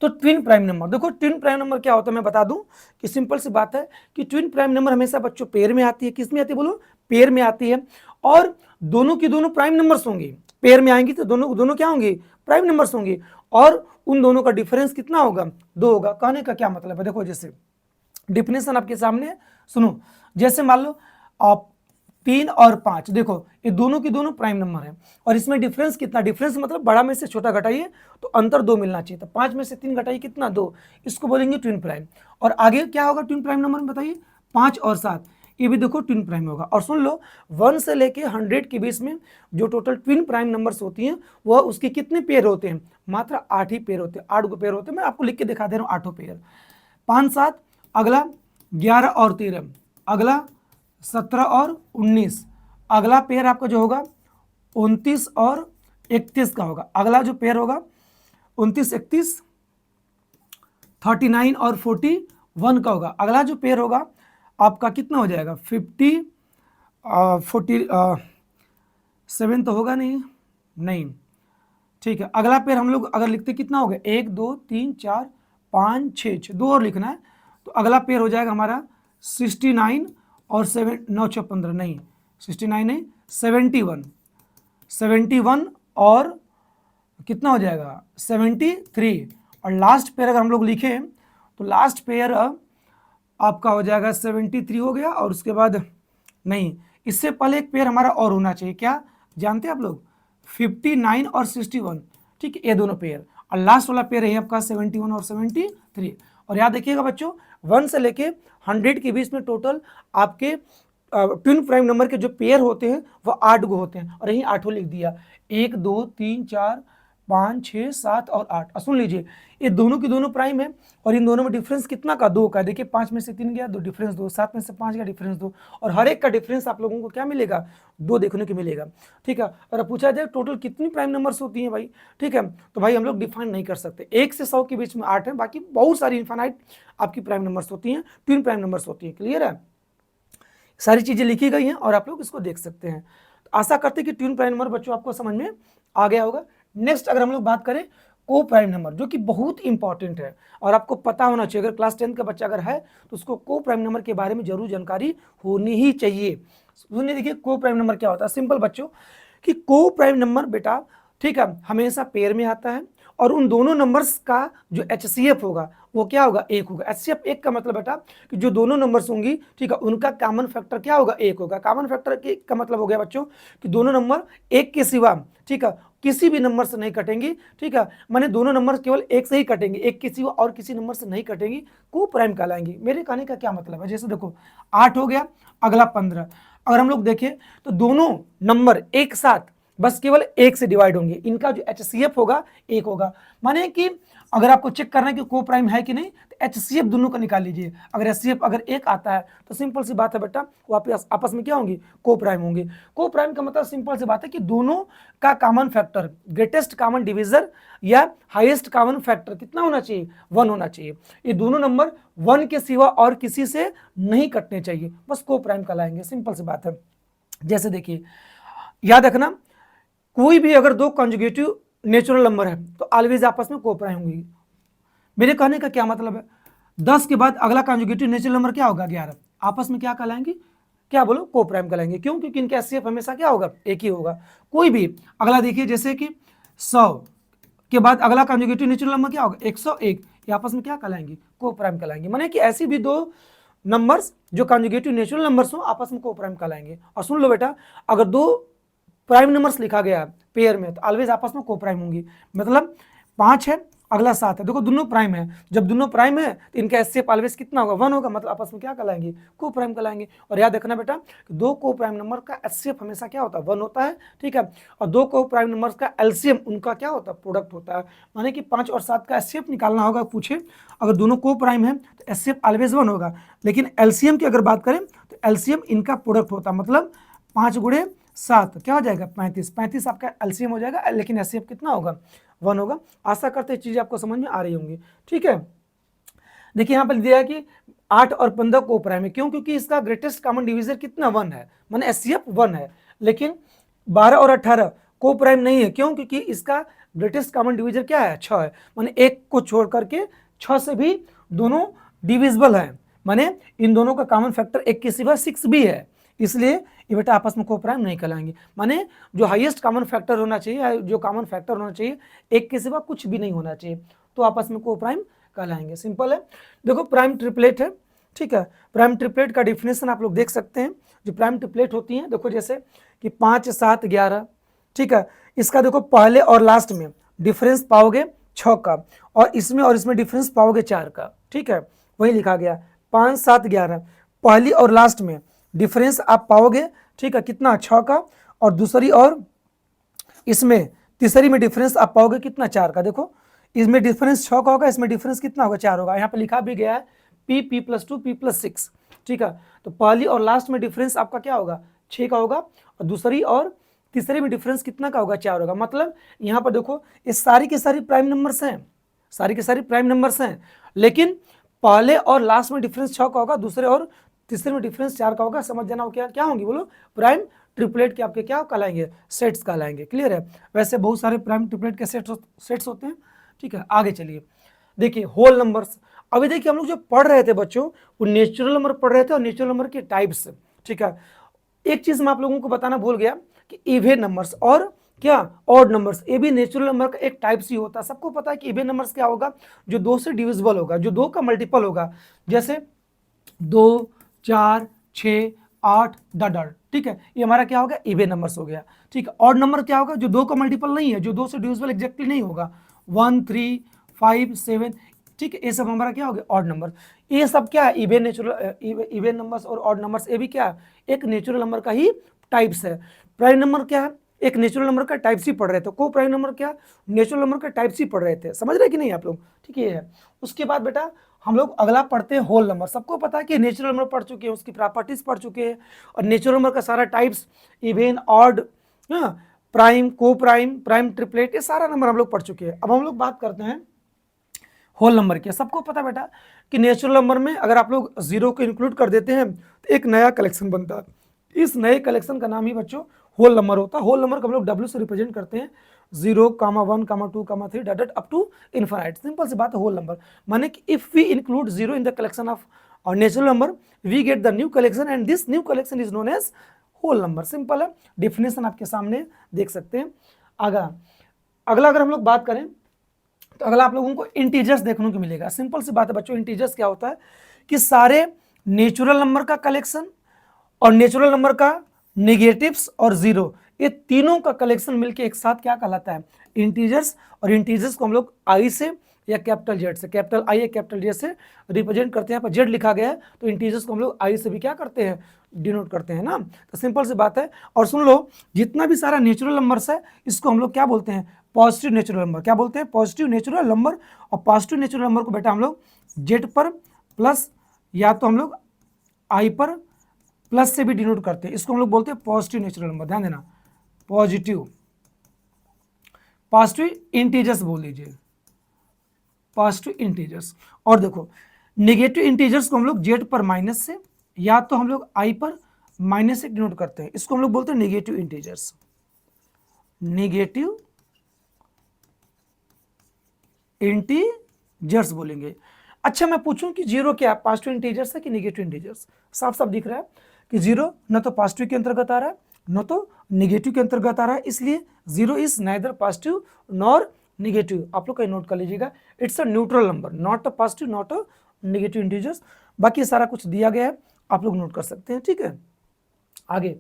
तो ट्विन प्राइम नंबर, देखो ट्विन प्राइम नंबर क्या होता है मैं बता दूं कि सिंपल सी बात है कि ट्विन प्राइम नंबर हमेशा बच्चों पेयर में आती है। किस में आती है बोलो, पेयर में आती है। और दोनों की दोनों प्राइम नंबर्स होंगी, पेयर में आएंगी तो दोनों दोनों क्या होंगी, प्राइम नंबर्स होंगी। और उन दोनों का डिफरेंस कितना होगा, 2 होगा। कहने का क्या मतलब है, देखो जैसे डिफिनेशन आपके सामने है, सुनो। जैसे मान लो आप 3 और 5, देखो ये दोनों की दोनों प्राइम नंबर है और इसमें डिफरेंस कितना, डिफरेंस मतलब बड़ा में से छोटा घटाइए तो अंतर 2 मिलना चाहिए। तो 5 में से 3 घटाइए कितना, 2, इसको बोलेंगे ट्विन प्राइम। और आगे क्या होगा ट्विन प्राइम नंबर में बताइए, 5 और 7, ये भी देखो ट्विन प्राइम होगा। और सुन लो 1 से लेके 100 के बीच में जो टोटल ट्विन प्राइम नंबर्स होती हैं वह उसके कितने पेयर होते हैं, मात्र 8 ही पेयर होते हैं, 8 पेयर होते हैं। मैं आपको लिख के दिखा दे रहा हूँ 8 पेयर, 5 7, अगला 11 और 13, अगला 17 और 19, अगला पेयर आपका जो होगा 29 और 31 का होगा। अगला जो पेयर होगा 29 31, 39 और 41 का होगा। अगला जो पेयर होगा आपका कितना हो जाएगा, 47 तो होगा नहीं, ठीक है। अगला पेयर हम लोग अगर लिखते कितना होगा, 1 2 3 4 5 6, 2 और लिखना है तो अगला पेयर हो जाएगा हमारा 69 और 7 9 6 15, नहीं 69 नहीं 71 और कितना हो जाएगा 73। और लास्ट पेयर अगर हम लोग लिखें तो लास्ट पेयर आपका हो जाएगा 73 हो गया। और उसके बाद नहीं, इससे पहले एक पेयर हमारा और होना चाहिए, क्या जानते हैं आप लोग, 59 और 61, ठीक है, ये दोनों पेयर। और लास्ट वाला पेयर है आपका 71 और 73। और याद रखिएगा बच्चों 1 से लेके 100 के बीच में टोटल आपके ट्विन प्राइम नंबर के जो पेयर होते हैं वो 8 गो होते हैं। और यही 8 लिख दिया, 1 2 3 4 5 6 7 और 8। सुन लीजिए ये दोनों की दोनों प्राइम है और इन दोनों में डिफरेंस कितना का, 2 का। देखिए 5 में से 3 गया, 2 डिफरेंस 2, 7 में से 5 गया, डिफरेंस 2। और हर एक का डिफरेंस आप लोगों को क्या मिलेगा, 2 देखने को मिलेगा, ठीक है। और अब पूछा जाए टोटल कितनी प्राइम नंबर्स होती हैं भाई, ठीक है, तो भाई हम लोग डिफाइन नहीं कर सकते। 1 से 100 के बीच में 8 है, बाकी बहुत सारी इनफाइनाइट आपकी प्राइम नंबर्स होती हैं, ट्विन प्राइम नंबर्स होती हैं। क्लियर है, सारी चीजें लिखी गई हैं और आप लोग इसको देख सकते हैं। तो आशा करते हैं कि ट्विन प्राइम नंबर बच्चों आपको समझ में आ गया होगा। नेक्स्ट अगर हम लोग बात करें को प्राइम नंबर, जो कि बहुत इंपॉर्टेंट है और आपको पता होना चाहिए। अगर क्लास 10 का बच्चा अगर है तो उसको को प्राइम नंबर के बारे में जरूर जानकारी होनी ही चाहिए। सुनिए, देखिए को प्राइम नंबर क्या होता है। सिंपल बच्चों कि को प्राइम नंबर बेटा, ठीक है, हमेशा पेयर में आता है और उन दोनों नंबर्स का जो HCF होगा वो क्या होगा, 1 होगा। HCF 1 का मतलब बेटा कि जो दोनों नंबर्स होंगी, ठीक है, उनका कॉमन फैक्टर क्या होगा, 1 होगा। कॉमन फैक्टर का मतलब हो गया बच्चों कि दोनों नंबर 1 के सिवा, ठीक है, किसी भी नंबर से नहीं कटेंगी, ठीक है, माने दोनों नंबर केवल 1 से ही कटेंगे, 1 के सिवा और किसी नंबर से नहीं कटेंगी, को प्राइम कहलाएंगी। मेरे कहने का क्या मतलब है, जैसे देखो 8 हो गया, अगला 15। अगर हम लोग देखें तो दोनों नंबर एक साथ बस केवल 1 से डिवाइड होंगे, इनका जो HCF होगा 1 होगा। माने कि अगर आपको चेक करना है कि को प्राइम है कि नहीं तो HCF दोनों का निकाल लीजिए। अगर HCF अगर 1 आता है तो सिंपल सी बात है बेटा वो आपस में क्या होंगी, को प्राइम होंगे। को प्राइम का मतलब सिंपल सी बात है कि दोनों का common factor, greatest common divisor या हाईएस्ट कॉमन फैक्टर कितना होना चाहिए, 1 होना चाहिए। ये दोनों नंबर 1 के सिवा और किसी से नहीं कटने चाहिए, बस को प्राइम कहलाएंगे। सिंपल सी बात है। जैसे देखिए याद रखना, कोई भी अगर दो कंजुगेटिव नेचुरल नंबर है तो ऑलवेज आपस में को प्राइम होंगी। मेरे कहने का क्या मतलब है, 10 के बाद अगला कंजुगेटिव नेचुरल नंबर क्या होगा, 11, आपस में क्या कहलाएंगे, क्या बोलो, को प्राइम कहलाएंगे। क्यों, क्योंकि इनका HCF हमेशा क्या होगा, 1 ही होगा। कोई भी अगला देखिए जैसे कि 100 के बाद अगला कंजुगेटिव नेचुरल नंबर क्या होगा, 101, ये आपस में क्या कहलाएंगे, को प्राइम कहलाएंगे। माने कि ऐसी भी दो नंबर्स जो कंजुगेटिव नेचुरल नंबर्स हो आपस में को प्राइम कहलाएंगे। और सुन लो बेटा, अगर दो प्राइम नंबर्स लिखा गया पेयर में तो ऑलवेज आपस में को प्राइम होंगी। मतलब 5 है, अगला 7 है, देखो दोनों प्राइम है। जब दोनों प्राइम है तो इनका HCF ऑलवेज कितना होगा, 1 होगा, मतलब आपस में क्या कहलाएंगे, को प्राइम कहलाएंगे। और याद रखना बेटा कि दो को प्राइम नंबर का HCF हमेशा क्या होता है, 1 होता है, ठीक है। और दो को प्राइम नंबर का LCM उनका क्या होता है, प्रोडक्ट होता है। माने कि 5 और 7 का HCF निकालना होगा, पूछे अगर दोनों को प्राइम है तो HCF ऑलवेज 1 होगा। लेकिन LCM की अगर बात करें तो LCM इनका प्रोडक्ट होता है, मतलब 5 गुणे 7 क्या हो जाएगा 35, 35 आपका एलसीएम हो जाएगा, लेकिन एचसीएफ कितना होगा 1 होगा। आशा करते हैं चीज़ें आपको समझ में आ रही होंगी, ठीक है। देखिए यहाँ पर दिया है कि 8 और 15 को प्राइम है, क्यों? क्योंकि इसका ग्रेटेस्ट कॉमन डिवीजर कितना 1 है, माने एचसीएफ 1 है। लेकिन 12 और 18 को प्राइम नहीं है, क्यों? क्योंकि इसका ग्रेटेस्ट कॉमन डिवीजर क्या है 6 है, माने एक को छोड़ करके 6 से भी दोनों डिविजिबल है, माने इन दोनों का कॉमन फैक्टर एक के सिवा 6 भी है, इसलिए ये बेटा आपस में को प्राइम नहीं कहलाएंगे। माने जो हाईएस्ट कॉमन फैक्टर होना चाहिए, जो कॉमन फैक्टर होना चाहिए एक के सिवा कुछ भी नहीं होना चाहिए, तो आपस में को प्राइम कहलाएंगे। सिंपल है। देखो प्राइम ट्रिपलेट है, ठीक है। प्राइम ट्रिपलेट का डिफिनेशन आप लोग देख सकते हैं। जो प्राइम ट्रिपलेट होती हैं, देखो जैसे कि 5 7 11, ठीक है। इसका देखो पहले और लास्ट में डिफरेंस पाओगे 6 का, और इसमें डिफरेंस पाओगे 4 का, ठीक है। वही लिखा गया 5 7 11, पहली और लास्ट में डिफरेंस आप पाओगे, ठीक है, कितना 6 का, और दूसरी और इसमें तीसरी में डिफरेंस आप पाओगे कितना 4 का। देखो इसमें डिफरेंस 6 का होगा, इसमें डिफरेंस कितना होगा 4 होगा। यहाँ पे लिखा भी गया है p+2 p+6, ठीक है। तो पहली और लास्ट में डिफरेंस आपका क्या होगा 6 का होगा, और दूसरी और तीसरे में डिफरेंस कितना का होगा 4 होगा। मतलब यहाँ पर देखो ये सारी की सारी प्राइम नंबर्स हैं, सारी की सारी प्राइम नंबर्स हैं, लेकिन पहले और लास्ट में डिफरेंस 6 का होगा, दूसरे और तीसरे में डिफरेंस 4 का होगा। समझ जाना क्या क्या होंगी बोलो, प्राइम ट्रिपलेट के आपके क्या कहलाएंगे, सेट्स कहलाएंगे। क्लियर है। वैसे बहुत सारे प्राइम ट्रिपलेट के सेट्स होते हैं, ठीक है। आगे चलिए, देखिए होल नंबर्स। अभी देखिए हम लोग जो पढ़ रहे थे बच्चों, वो नेचुरल नंबर पढ़ रहे थे और नेचुरल नंबर के टाइप्स, ठीक है। एक चीज मैं आप लोगों को बताना भूल गया कि इवन नंबर्स और क्या ऑड नंबर्स, ये भी नेचुरल नंबर का एक टाइप ही होता है। सबको पता है कि इवन नंबर्स क्या होगा, जो 2 से डिविजिबल होगा, जो 2 का मल्टीपल होगा, जैसे 2 4 6 8 डॉट, ठीक है। ये हमारा क्या होगा इवन नंबर्स हो गया, ठीक है। ऑड नंबर क्या होगा, जो 2 का मल्टीपल नहीं है, जो 2 से डिविजिबल एग्जैक्टली नहीं होगा, 1 3 5 7, ठीक है। ये सब हमारा क्या हो गया ऑड नंबर। ये सब क्या है इवन नंबर्स और ऑड नंबर्स, ये भी क्या एक नेचुरल नंबर का ही टाइप्स है। प्राइम नंबर क्या है, एक नेचुरल नंबर का टाइप्स ही पढ़ रहे थे। को प्राइम नंबर क्या नेचुरल नंबर का टाइप्स ही पढ़ रहे थे। समझ रहे कि नहीं आप लोग, ठीक है। उसके बाद बेटा हम लोग अगला पढ़ते हैं होल नंबर। सबको पता है कि नेचुरल नंबर पढ़ चुके हैं, उसकी प्रॉपर्टीज पढ़ चुके हैं, और नेचुरल नंबर का सारा टाइप्स इवन ऑड प्राइम को प्राइम प्राइम ट्रिपलेट, ये सारा नंबर हम लोग पढ़ चुके हैं। अब हम लोग बात करते हैं होल नंबर की। सबको पता बेटा कि नेचुरल नंबर में अगर आप लोग 0 को इंक्लूड कर देते हैं तो एक नया कलेक्शन बनता है। इस नए कलेक्शन का नाम ही बच्चों होल नंबर होता है। होल नंबर को हम लोग W से रिप्रेजेंट करते हैं, 0, 1, 2, 3 dot up to infinite. Simple सी बात है होल नंबर, माने कि if we include 0 in the collection of natural number we get the new collection and this new collection is known as whole number. Simple है, definition आपके सामने देख सकते हैं। अगला अगर हम लोग बात करें तो अगला आप लोगों को इंटीजर्स देखने को मिलेगा। सिंपल सी बात है बच्चों, इंटीजर्स क्या होता है कि सारे नेचुरल नंबर का कलेक्शन और नेचुरल नंबर का नेगेटिव्स और 0, ये तीनों का कलेक्शन मिलके एक साथ क्या कहलाता है इंटीजर्स। और इंटीजर्स को हम लोग आई से या कैपिटल जेड से, कैपिटल आई या कैपिटल जेड से रिप्रेजेंट करते हैं। यहाँ पर जेड लिखा गया है तो इंटीजर्स को हम लोग आई से भी क्या करते हैं डिनोट करते हैं ना। तो सिंपल सी बात है। और सुन लो, जितना भी सारा नेचुरल नंबर्स है इसको हम लोग क्या बोलते हैं पॉजिटिव नेचुरल नंबर। क्या बोलते हैं पॉजिटिव नेचुरल नंबर। और पॉजिटिव नेचुरल नंबर को बेटा हम लोग जेड पर प्लस या तो हम लोग आई पर प्लस से भी डिनोट करते हैं। इसको हम लोग बोलते हैं पॉजिटिव नेचुरल नंबर। ध्यान देना, पॉजिटिव इंटीजर्स बोल लीजिए, पॉजिटिव इंटीजर्स। और देखो नेगेटिव इंटीजर्स को हम लोग जेड पर माइनस से या तो हम लोग आई पर माइनस से डिनोट करते हैं। इसको हम लोग बोलते हैं नेगेटिव इंटीजर्स, नेगेटिव इंटीजर्स बोलेंगे। अच्छा मैं पूछूं कि 0 क्या पॉजिटिव इंटीजर्स है कि नेगेटिव इंटीजर्स? साफ साफ दिख रहा है कि 0 न तो पॉजिटिव के अंतर्गत आ रहा है न तो नेगेटिव के अंतर्गत आ रहा है, इसलिए 0 is neither positive nor negative. आप लोग का नोट कर लीजिएगा, it's a neutral number, not a positive not a negative integers. बाकी सारा कुछ दिया गया है, आप लोग नोट कर सकते हैं, ठीक है। आगे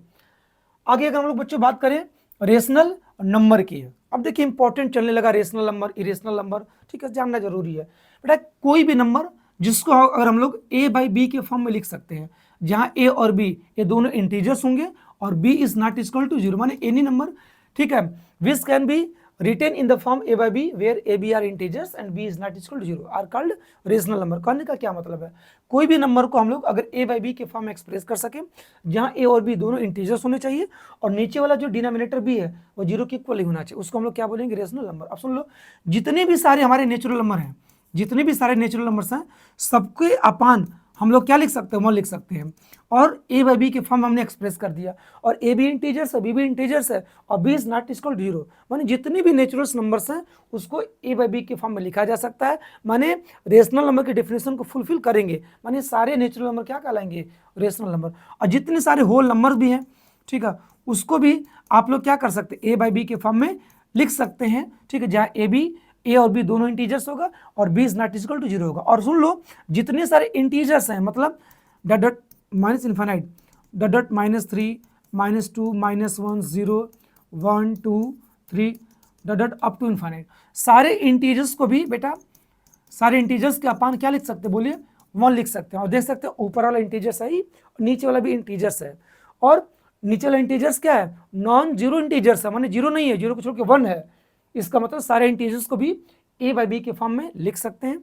अगर हम लोग बच्चों बात करें रेशनल नंबर की है। अब देखिए इंपॉर्टेंट चलने लगा रेशनल नंबर इरेशनल नंबर, ठीक है, जानना जरूरी है बेटा। कोई भी नंबर जिसको अगर हम लोग a/b के फॉर्म में लिख सकते हैं, जहां a और b ये दोनों इंटीजर्स होंगे और b is not equal to 0, माने एनी नंबर, ठीक है, which can be written in the form a by b where a b are integers and b is not equal to 0 are called rational number. कहने का क्या मतलब है, कोई भी नंबर को हम लोग अगर a by b के फॉर्म में एक्सप्रेस कर सके जहां a और b दोनों इंटीजर्स होने चाहिए और नीचे वाला जो डिनोमिनेटर b है वो 0 के इक्वल ही होना चाहिए, उसको हम लोग क्या बोलेंगे, रेशनल नंबर। अब सुन लो, जितने भी सारे हमारे नेचुरल नंबर हैं, जितने भी सारे नेचुरल नंबर्स हैं, सबके अपान हम लोग क्या लिख सकते हैं, 1 लिख सकते हैं। और ए बाई बी के फॉर्म हमने एक्सप्रेस कर दिया, और ए भी इंटीजर्स है, बी भी इंटीजर्स है, और b is not equal to 0, माने जितने भी नेचुरल नंबर्स हैं उसको ए बाई बी के फॉर्म में लिखा जा सकता है। माने रेशनल नंबर की डेफिनेशन को फुलफिल करेंगे, माने सारे नेचुरल नंबर क्या कहलाएंगे, रेशनल नंबर। और जितने सारे होल नंबर भी हैं, ठीक है, उसको भी आप लोग क्या कर सकते हैं, ए बाई बी के फॉर्म में लिख सकते हैं, ठीक है, जहाँ ए और बी दोनों इंटीजर्स होगा और b is not equal to 0 होगा। और सुन लो, जितने सारे इंटीजर्स हैं, मतलब dot dot minus infinite, dot dot -3 -2 -1 0 1 2 3 dot dot up to infinite, सारे इंटीजर्स को भी बेटा, सारे इंटीजर्स के अपान क्या लिख सकते हैं, बोलिए 1 लिख सकते हैं। और देख सकते हैं ऊपर वाला इंटीजर्स है, नीचे वाला भी इंटीजर्स है, और नीचे वाला इंटीजर्स क्या है, नॉन जीरो इंटीजर्स है, माने जीरो नहीं है, जीरो को छोड़ के 1 है। इसका मतलब सारे इंटीजर्स को भी ए बाई बी के फॉर्म में लिख सकते हैं,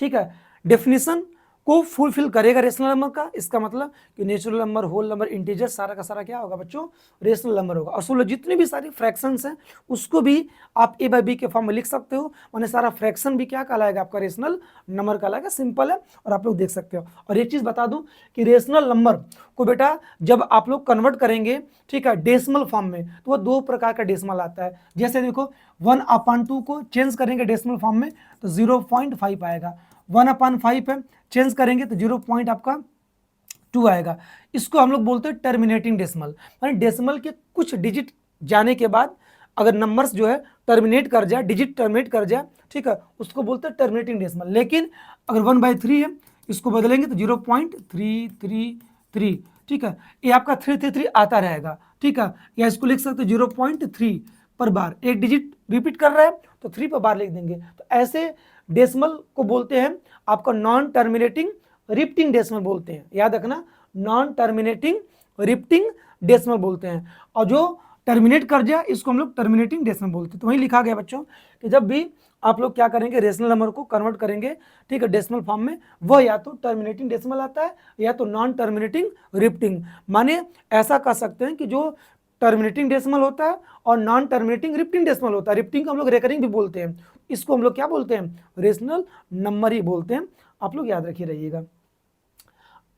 ठीक है। डेफिनेशन को फुलफिल करेगा रेशनल नंबर का, इसका मतलब कि natural number, whole number, integer, सारा का सारा क्या होगा बच्चों, रेशनल नंबर होगा। और सुन लो, जितने भी सारे फ्रैक्शंस हैं उसको भी आप ए बाई बी के फॉर्म में लिख सकते हो, माने सारा फ्रैक्शन भी क्या कहलाएगा, आपका रेशनल नंबर कहलाएगा। सिंपल है, और आप लोग देख सकते हो। और एक चीज़ बता दूं कि रेशनल नंबर को बेटा जब आप लोग कन्वर्ट करेंगे, ठीक है, डेसिमल फॉर्म में, तो वह 2 प्रकार का डेसिमल आता है। जैसे देखो 1/2 को चेंज करेंगे डेसिमल फॉर्म में तो 0.5 आएगा, 1/5 है चेंज करेंगे तो 0.2 आएगा। इसको हम लोग बोलते हैं टर्मिनेटिंग डेसिमल, यानी डेसिमल के कुछ डिजिट जाने के बाद अगर नंबर्स जो है टर्मिनेट कर जाए, डिजिट टर्मिनेट कर जाए, ठीक है, उसको बोलते हैं टर्मिनेटिंग डेसिमल। लेकिन अगर 1/3 है, इसको बदलेंगे तो 0.333, ठीक है, ये आपका 333 आता रहेगा, ठीक है, या इसको लिख सकते 0.3 पर बार, एक डिजिट रिपीट कर रहा है तो 3 पर बार लिख देंगे। तो ऐसे डेसिमल को बोलते हैं आपका नॉन टर्मिनेटिंग रिपीटिंग डेसिमल बोलते हैं, याद रखना, नॉन टर्मिनेटिंग रिपीटिंग डेसिमल बोलते हैं। और जो टर्मिनेट कर जाए इसको हम लोग टर्मिनेटिंग डेसिमल बोलते हैं। तो वही लिखा गया बच्चों कि जब भी आप लोग क्या करेंगे, रेशनल नंबर को कन्वर्ट करेंगे, ठीक है, डेसिमल फॉर्म में, वह या तो टर्मिनेटिंग डेसिमल आता है या तो नॉन टर्मिनेटिंग रिपीटिंग। माने ऐसा कह सकते हैं कि जो टर्मिनेटिंग डेसिमल होता है और नॉन टर्मिनेटिंग रिपीटिंग डेसिमल होता है, रिपीटिंग को हम लोग रेकरिंग भी बोलते हैं, इसको हम लोग क्या बोलते हैं, रेशनल नंबर ही बोलते हैं। आप लोग याद रखिए रहिएगा।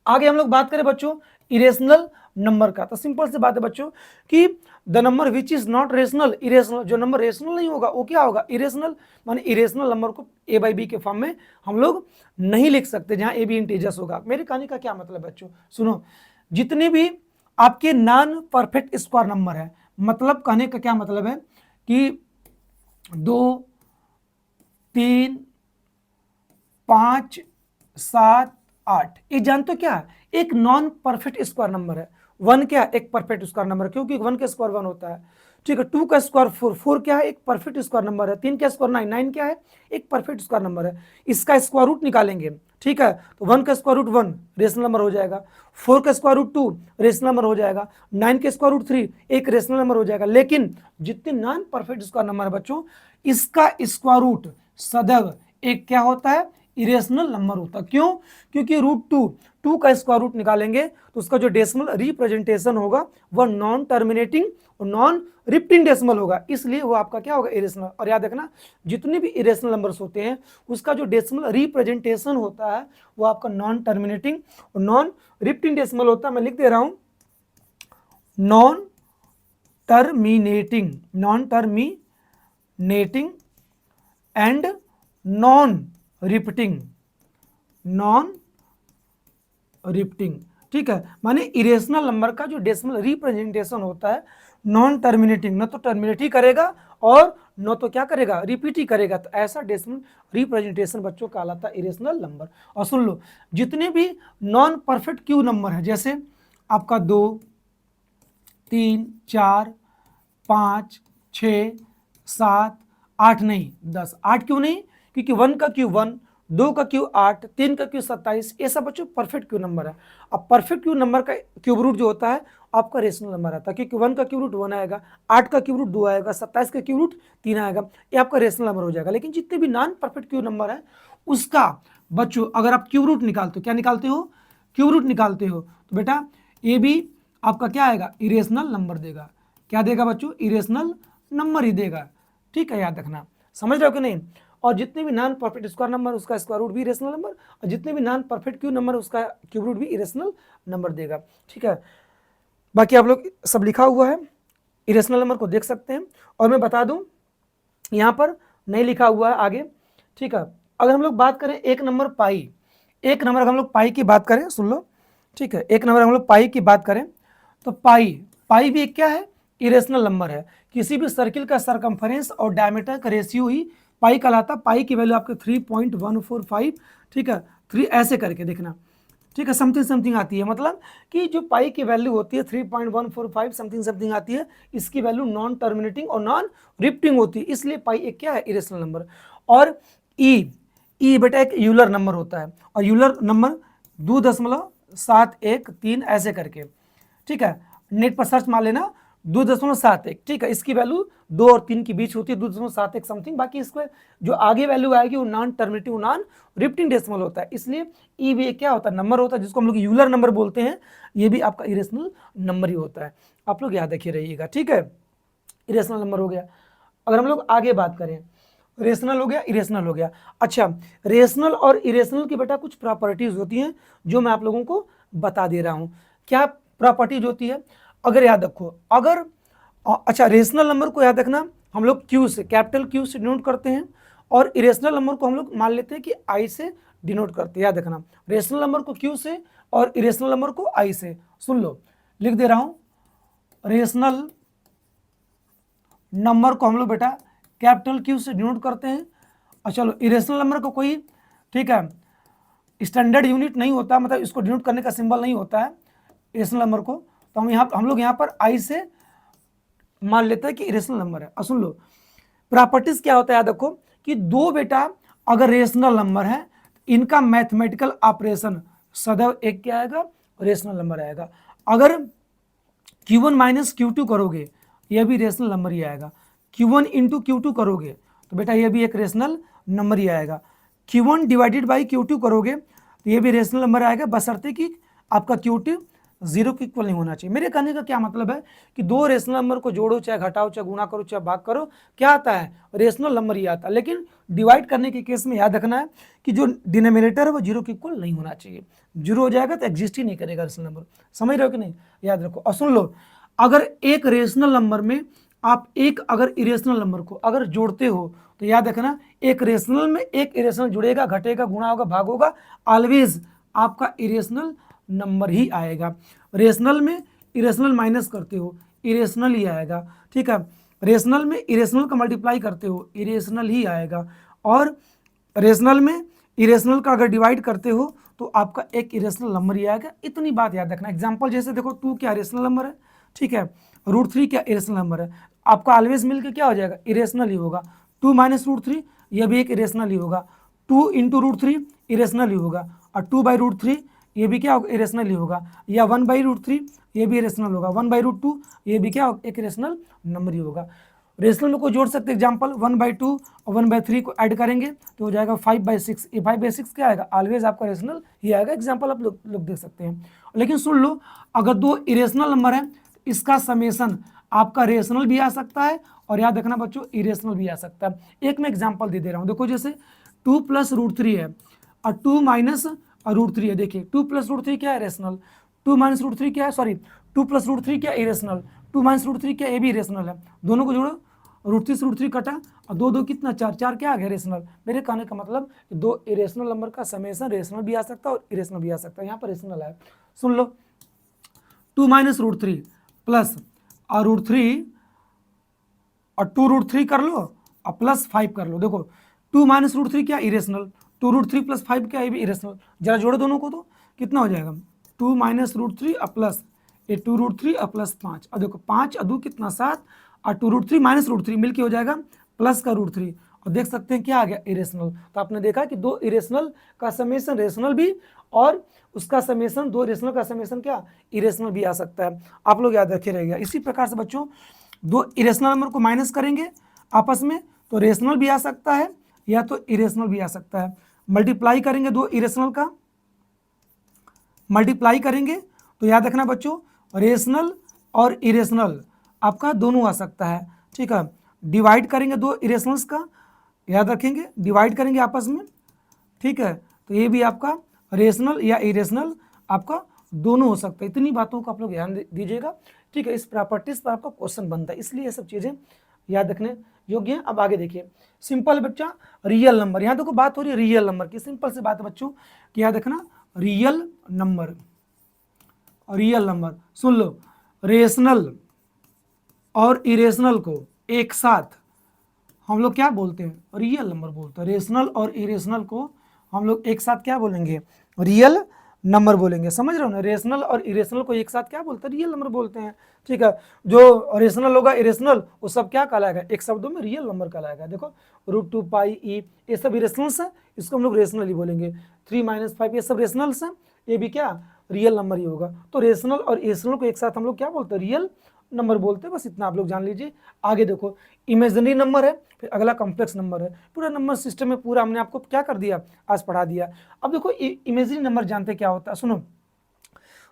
आगे हम लोग बात करें बच्चों इरेशनल नंबर का, तो सिंपल सी बात है बच्चों कि the number which is not rational, irrational, जो नंबर रेशनल नहीं होगा वो क्या होगा, इरेशनल। माने इरेशनल नंबर को ए बाई बी के फॉर्म में हम लोग नहीं लिख सकते जहां ए बी इंटीजर्स होगा। मेरे कहने का क्या मतलब बच्चों, सुनो, जितने भी आपके नॉन परफेक्ट स्क्वायर नंबर है, मतलब कहने का क्या मतलब है कि 2 3 5 7 8, ये जानते हो क्या, एक नॉन परफेक्ट स्क्वायर नंबर है। 1 क्या है, एक परफेक्ट स्क्वायर नंबर है, क्योंकि 1 का स्क्वायर 1 होता है, ठीक है। 2 का स्क्वायर 4, 4 क्या है, एक परफेक्ट स्क्वायर नंबर है। 3 का स्क्वायर 9, 9 क्या है, एक परफेक्ट स्क्वायर नंबर है। इसका स्क्वायर रूट निकालेंगे, ठीक है, तो 1 का स्क्वायर रूट 1 रेशनल नंबर हो जाएगा, 4 का स्क्वायर रूट 2 रेशनल नंबर हो जाएगा, 9 का स्क्वायर रूट 3 एक रेशनल नंबर हो जाएगा। लेकिन जितने नॉन परफेक्ट स्क्वायर नंबर है बच्चों, इसका स्क्वायर रूट सदैव एक क्या होता है, इरेशनल नंबर होता है। क्यों, क्योंकि रूट 2 का स्क्वायर रूट निकालेंगे तो उसका जो डेसिमल रिप्रेजेंटेशन होगा वह नॉन टर्मिनेटिंग और नॉन रिपीटिंग डेसिमल होगा, इसलिए वो आपका क्या होगा, इरेशनल। और याद रखना, जितने भी इरेशनल नंबर्स होते हैं उसका जो डेसिमल रिप्रेजेंटेशन होता है वो आपका नॉन टर्मिनेटिंग और नॉन रिपीटिंग डेसिमल होता है। मैं लिख दे रहा हूं, non terminating and non repeating, ठीक है। माने इरेशनल नंबर का जो डेसिमल रिप्रेजेंटेशन होता है नॉन टर्मिनेटिंग, न तो टर्मिनेट ही करेगा और न तो क्या करेगा, रिपीट ही करेगा, तो ऐसा डेसिमल रिप्रेजेंटेशन बच्चों कहलाता है इरेशनल नंबर। और सुन लो, जितने भी नॉन परफेक्ट क्यू नंबर है, जैसे आपका 2 3 4 5 6 7 8 नहीं 10, 8 क्यों नहीं, क्योंकि 1 का क्यूब 1, 2 का क्यूब 8, 3 का क्यूब 27, ये सब बच्चों परफेक्ट क्यूब नंबर है। अब परफेक्ट क्यूब नंबर का क्यूब रूट जो होता है आपका रेशनल नंबर आता है, क्योंकि 1 का क्यूब रूट 1 आएगा, 8 का क्यूब रूट 2 आएगा, 27 का क्यूब रूट 3 आएगा, ये आपका रेशनल नंबर हो जाएगा। लेकिन जितने भी नॉन परफेक्ट क्यूब नंबर है उसका बच्चों अगर आप क्यूब रूट निकालते हो, क्या निकालते हो, क्यूब रूट निकालते हो, तो बेटा ये भी आपका क्या आएगा, इरेशनल नंबर देगा। क्या देगा बच्चों, इरेशनल नंबर ही देगा। ठीक है, याद रखना, समझ रहे हो कि नहीं। और जितने भी नॉन परफेक्ट स्क्वायर नंबर उसका स्क्वायर रूट भी इरेशनल नंबर, और जितने भी नॉन परफेक्ट क्यूब नंबर उसका क्यूब रूट भी इरेशनल नंबर देगा। ठीक है, बाकी आप लोग सब लिखा हुआ है, इरेशनल नंबर को देख सकते हैं। और मैं बता दूं यहाँ पर नहीं लिखा हुआ है आगे। ठीक है, अगर हम लोग बात करें एक नंबर पाई, एक नंबर अगर हम लोग पाई की बात करें, सुन लो। ठीक है, एक नंबर हम लोग पाई की बात करें तो पाई, पाई भी एक क्या है, इरेशनल नंबर है। किसी भी सर्किल का सरकमफरेंस और डायमीटर का रेशियो ही पाई कहलाता। पाई की वैल्यू आपके 3.145, ठीक है, 3 ऐसे करके देखना। ठीक है, समथिंग समथिंग आती है, मतलब कि जो पाई की वैल्यू होती है 3.145 समथिंग समथिंग आती है, इसकी वैल्यू नॉन टर्मिनेटिंग और नॉन रिपीटिंग होती है, इसलिए पाई एक क्या है, इरेशनल नंबर। और ई बेटा एक यूलर नंबर होता है, और यूलर नंबर 2.713 ऐसे करके। ठीक है, नेट पर सर्च मार लेना 2.71। ठीक है, इसकी वैल्यू 2 और 3 के बीच होती है, 2.71 समथिंग। बाकी इसको जो आगे वैल्यू आएगी वो नॉन टर्मिनेटिव नॉन रिपीटिंग डेसिमल होता है, इसलिए ई भी क्या होता है, नंबर होता है, जिसको हम लोग यूलर नंबर बोलते हैं। ये भी आपका इरेशनल नंबर ही होता है, आप लोग याद रखिए रहिएगा। ठीक है, इरेशनल नंबर हो गया। अगर हम लोग आगे बात करें, रेशनल हो गया, इरेशनल हो गया। अच्छा, रेशनल और इरेशनल की बेटा कुछ प्रॉपर्टीज होती हैं जो मैं आप लोगों को बता दे रहा हूं। क्या प्रॉपर्टीज होती है, अगर याद रखो, अगर अच्छा रेशनल नंबर को याद रखना, हम लोग क्यू से, कैपिटल क्यू से डिनोट करते हैं, और इरेशनल नंबर को हम लोग मान लेते हैं कि आई से डिनोट करते हैं। याद रखना, रेशनल नंबर को क्यू से और इरेशनल नंबर को आई से। सुन लो, लिख दे रहा हूं, रेशनल नंबर को हम लोग बेटा कैपिटल क्यू से डिनोट करते हैं। और चलो, इरेशनल नंबर को कोई, ठीक है, स्टैंडर्ड यूनिट नहीं होता, मतलब इसको डिनोट करने का सिंबल नहीं होता है इरेशनल नंबर को, तो हम लोग यहाँ पर आई से मान लेते हैं कि इरेशनल नंबर है। और सुन लो, प्रॉपर्टीज क्या होता है, याद रखो कि दो बेटा अगर रेशनल नंबर है, इनका मैथमेटिकल ऑपरेशन सदैव एक क्या आएगा, रेशनल नंबर आएगा। अगर Q1 माइनस Q2 करोगे, यह भी रेशनल नंबर ही आएगा। Q1 इंटू Q2 करोगे तो बेटा यह भी एक रेशनल नंबर ही आएगा। Q1 डिवाइडेड बाई Q2 करोगे तो यह भी रेशनल नंबर आएगा, बशर्ते कि आपका Q2 जीरो के इक्वल नहीं होना चाहिए। मेरे कहने का क्या मतलब है कि दो रेशनल नंबर को जोड़ो, चाहे घटाओ, चाहे गुणा करो, चाहे भाग करो, क्या आता है, रेशनल नंबर ही आता है। लेकिन डिवाइड करने के केस में याद रखना है कि जो डिनोमिनेटर है वो जीरो के इक्वल नहीं होना चाहिए। जीरो हो जाएगा तो एग्जिस्ट ही नहीं करेगा रेशनल नंबर। समझ रहे हो कि नहीं, याद रखो। और सुन लो, अगर एक रेशनल नंबर में आप एक अगर इरेशनल नंबर को अगर जोड़ते हो तो याद रखना, एक रेशनल में एक इरेशनल जुड़ेगा, घटेगा, गुणा होगा, भाग होगा, ऑलवेज आपका इरेशनल नंबर ही आएगा। रेशनल में इरेशनल माइनस करते हो, इरेशनल ही आएगा। ठीक है, रेशनल में इरेशनल का मल्टीप्लाई करते हो, इरेशनल ही आएगा। और रेशनल में इरेशनल का अगर डिवाइड करते हो तो आपका एक इरेशनल नंबर ही आएगा। इतनी बात याद रखना। एग्जाम्पल जैसे देखो, 2 क्या इरेशनल नंबर है, ठीक है, √3 क्या इरेशनल नंबर है, आपका ऑलवेज मिलकर क्या हो जाएगा, इरेशनल ही होगा। 2 माइनस √3 यह भी एक इरेशनल ही होगा। 2 इंटू √3 इरेशनल ही होगा। और 2 बाई √3 ये भी क्या होगा, इरेशनल ही होगा। या 1 बाई √3 ये भी इरेशनल होगा। 1 बाई √2 ये भी क्या होगा, एक इरेशनल नंबर ही होगा। रेशनल में को जोड़ सकते, एग्जाम्पल 1/2 और 1/3 को ऐड करेंगे तो हो जाएगा 5/6। ये 5/6 क्या आएगा, ऑलवेज आपका रेशनल ही आएगा। एग्जाम्पल आप लोग देख सकते हैं। लेकिन सुन लो, अगर दो इरेशनल नंबर है, इसका समेसन आपका रेशनल भी आ सकता है, और याद रखना बच्चों, इरेशनल भी आ सकता है। एक मैं एग्जाम्पल दे रहा हूँ, देखो जैसे 2 + √3 है और 2 माइनस √3 है। देखिए 2 + √3 क्या है, रेशनल। 2 माइनस √3 क्या है, सॉरी 2 + √3 क्या, इरेशनल। 2 माइनस √3 क्या, ये भी इरेशनल है। दोनों को जोड़ो, √3 से √3 कटा और 2 2 कितना, 4 4 क्या आ गया, रेशनल। मेरे कहने का मतलब दो इरेशनल नंबर का समेसन रेशनल भी आ सकता है और इरेशनल भी आ सकता है। यहाँ पर रेशनल है। सुन लो, 2 माइनस √3 प्लस और √3 और 2 √3 कर लो और प्लस 5 कर लो। देखो 2 माइनस √3 क्या, इरेशनल। 2 √3 प्लस 5 क्या, ये भी इरेशनल। जरा जोड़ो दोनों को तो कितना हो जाएगा, 2 माइनस √3 और प्लस ये 2 √3 और प्लस 5। और देखो 5 और 2 कितना, 7 और 2 √3 माइनस √3 मिलके हो जाएगा प्लस का √3 और देख सकते हैं क्या आ गया, इरेशनल। तो आपने देखा कि दो इरेशनल का समेशन रेशनल भी, और उसका समेशन, दो रेशनल का समेशन क्या, इरेशनल भी आ सकता है। आप लोग याद रखे रहेगा। इसी प्रकार से बच्चों दो इरेशनल नंबर को माइनस करेंगे आपस में तो रेशनल भी आ सकता है या तो इरेशनल भी आ सकता है। मल्टीप्लाई करेंगे दो इरेशनल का, मल्टीप्लाई करेंगे तो याद रखना बच्चों रेशनल और इरेशनल आपका दोनों आ सकता है, ठीक है। डिवाइड करेंगे दो इरेशनल्स का, याद रखेंगे डिवाइड करेंगे आपस में, ठीक है। तो ये भी आपका रेशनल या इरेशनल आपका दोनों हो सकता है। इतनी बातों को आप लोग ध्यान दीजिएगा, ठीक है। इस प्रॉपर्टीज पर आपका क्वेश्चन बनता है, इसलिए ये सब चीज़ें याद रखने योग्य हैं। अब आगे देखिए, सिंपल बच्चा रियल नंबर, यहाँ देखो बात हो रही है रियल नंबर की। सिंपल सी बात है बच्चों कि याद रखना रियल नंबर, रियल नंबर सुन लो, रेशनल और इरेशनल को एक साथ हम लोग क्या बोलते हैं, रियल नंबर बोलते हैं। रेशनल और इरेशनल को हम लोग एक साथ क्या बोलेंगे, रियल नंबर बोलेंगे। समझ रहे हो ना, रेशनल और इरेशनल को एक साथ क्या बोलते हैं, रियल नंबर बोलते हैं, ठीक है। जो रेशनल होगा इरेशनल वो सब क्या कहलाएगा, एक शब्दों में रियल नंबर कहलाएगा। देखो √2 पाई ई ये सब इरेशनल्स है, इसको हम लोग रेशनल ही बोलेंगे। 3 - 5 ये सब रेशनल्स हैं, ये भी क्या रियल नंबर ही होगा। तो रेशनल और इरेशनल को एक साथ हम लोग क्या बोलते हैं, रियल नंबर बोलते हैं। बस इतना आप लोग जान लीजिए। आगे देखो इमेजिनरी नंबर है, फिर अगला कॉम्प्लेक्स नंबर है। पूरा नंबर सिस्टम में पूरा हमने आपको क्या कर दिया, आज पढ़ा दिया। अब देखो इमेजिनरी नंबर जानते क्या होता है, सुनो।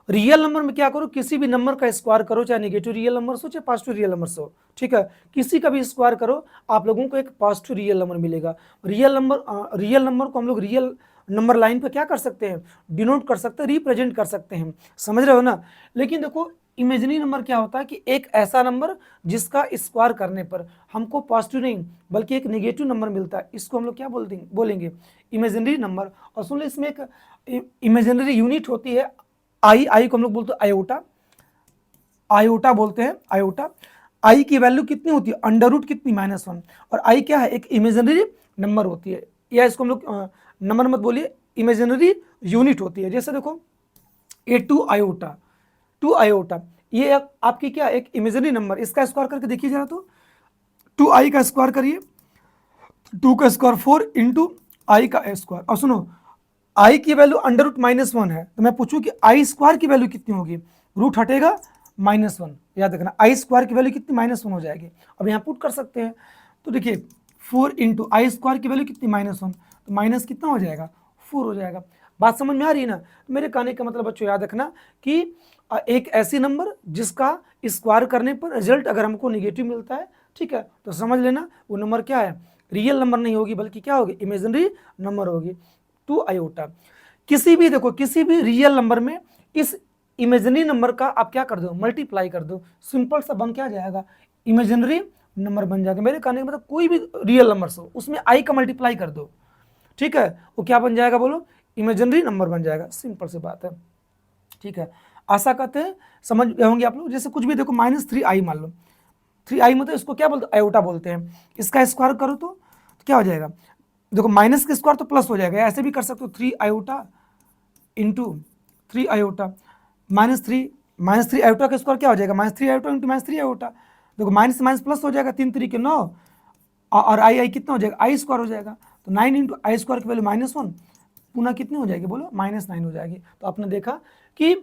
रियल नंबर में क्या करो, किसी भी नंबर का स्क्वायर करो, चाहे नेगेटिव रियल नंबर हो चाहे पॉजिटिव रियल नंबर हो, ठीक है। किसी का भी स्क्वायर करो आप लोगों को एक पॉजिटिव रियल नंबर मिलेगा। रियल नंबर को हम लोग रियल नंबर लाइन पे क्या कर सकते हैं, डिनोट कर सकते हैं, रिप्रेजेंट कर सकते हैं। समझ रहे हो ना। लेकिन देखो इमेजिनरी नंबर क्या होता है कि एक ऐसा नंबर जिसका स्क्वायर करने पर हमको पॉजिटिव नहीं बल्कि एक नेगेटिव नंबर मिलता है, इसको हम लोग क्या बोलेंगे इमेजिनरी नंबर। और सुन लो इसमें एक इमेजिनरी यूनिट होती है आई को हम लोग बोलते हैं आयोटा, आयोटा बोलते हैं आयोटा। आई की वैल्यू कितनी होती है, अंडर रूट कितनी, -1। और आई क्या है, एक इमेजिनरी नंबर होती है, या इसको हम लोग नंबर मत बोलिए, इमेजिनरी यूनिट होती है। जैसे देखो ये 2 आयोटा, 2 आयोटा ये आपकी क्या एक इमेजिनरी नंबर, इसका स्क्वायर करके देखिए जरा। तो 2i का स्क्वायर करिए, 2 का स्क्वायर 4 इंटू आई का स्क्वायर। और सुनो आई की वैल्यू अंडर रूट -1 है, तो मैं पूछूं कि आई स्क्वायर की वैल्यू कितनी होगी, रूट हटेगा -1, याद रखना आई स्क्वायर की वैल्यू कितनी, -1 हो जाएगी। अब यहाँ पुट कर सकते हैं, तो देखिए 4 इंटू आई स्क्वायर की वैल्यू कितनी, -1, तो माइनस कितना हो जाएगा, 4 हो जाएगा। बात समझ में आ रही है ना। तो मेरे कहने का मतलब बच्चों याद रखना कि एक ऐसी नंबर जिसका स्क्वायर करने पर रिजल्ट अगर हमको निगेटिव मिलता है, ठीक है, तो समझ लेना वो नंबर क्या है, रियल नंबर नहीं होगी बल्कि क्या होगी, इमेजिनरी नंबर होगी। 2 आयोटा किसी भी देखो किसी भी रियल नंबर में इस इमेजिनरी नंबर का आप क्या कर दो, मल्टीप्लाई कर दो, सिंपल सा बन क्या जाएगा, इमेजिनरी नंबर बन जाएगा। मेरे कहने का मतलब कोई भी रियल नंबर हो उसमें आई का मल्टीप्लाई कर दो, ठीक है, वो क्या बन जाएगा बोलो, इमेजिनरी नंबर बन जाएगा। सिंपल सी बात है, ठीक है। आशा करते हैं समझ गए होंगे आप लोग। जैसे कुछ भी देखो -3i मान लो, 3i मतलब इसको क्या बोलते हैं, आयोटा बोलते हैं। इसका स्क्वायर करो तो क्या हो जाएगा, देखो माइनस के स्क्वायर तो प्लस हो जाएगा, ऐसे भी कर सकते हो 3 आयोटा इंटू 3 आयोटा -3 आयोटा का स्क्वायर क्या हो जाएगा, -3 आयोटा इंटू -3 आयोटा। देखो माइनस माइनस प्लस हो जाएगा, 3 3 के 9 और आई कितना हो जाएगा, आई स्क्वायर हो जाएगा। तो 9 इंटू आई स्क्वायर की वैल्यू -1 पुनः कितनी हो जाएगी बोलो, -9 हो जाएगी। तो आपने देखा कि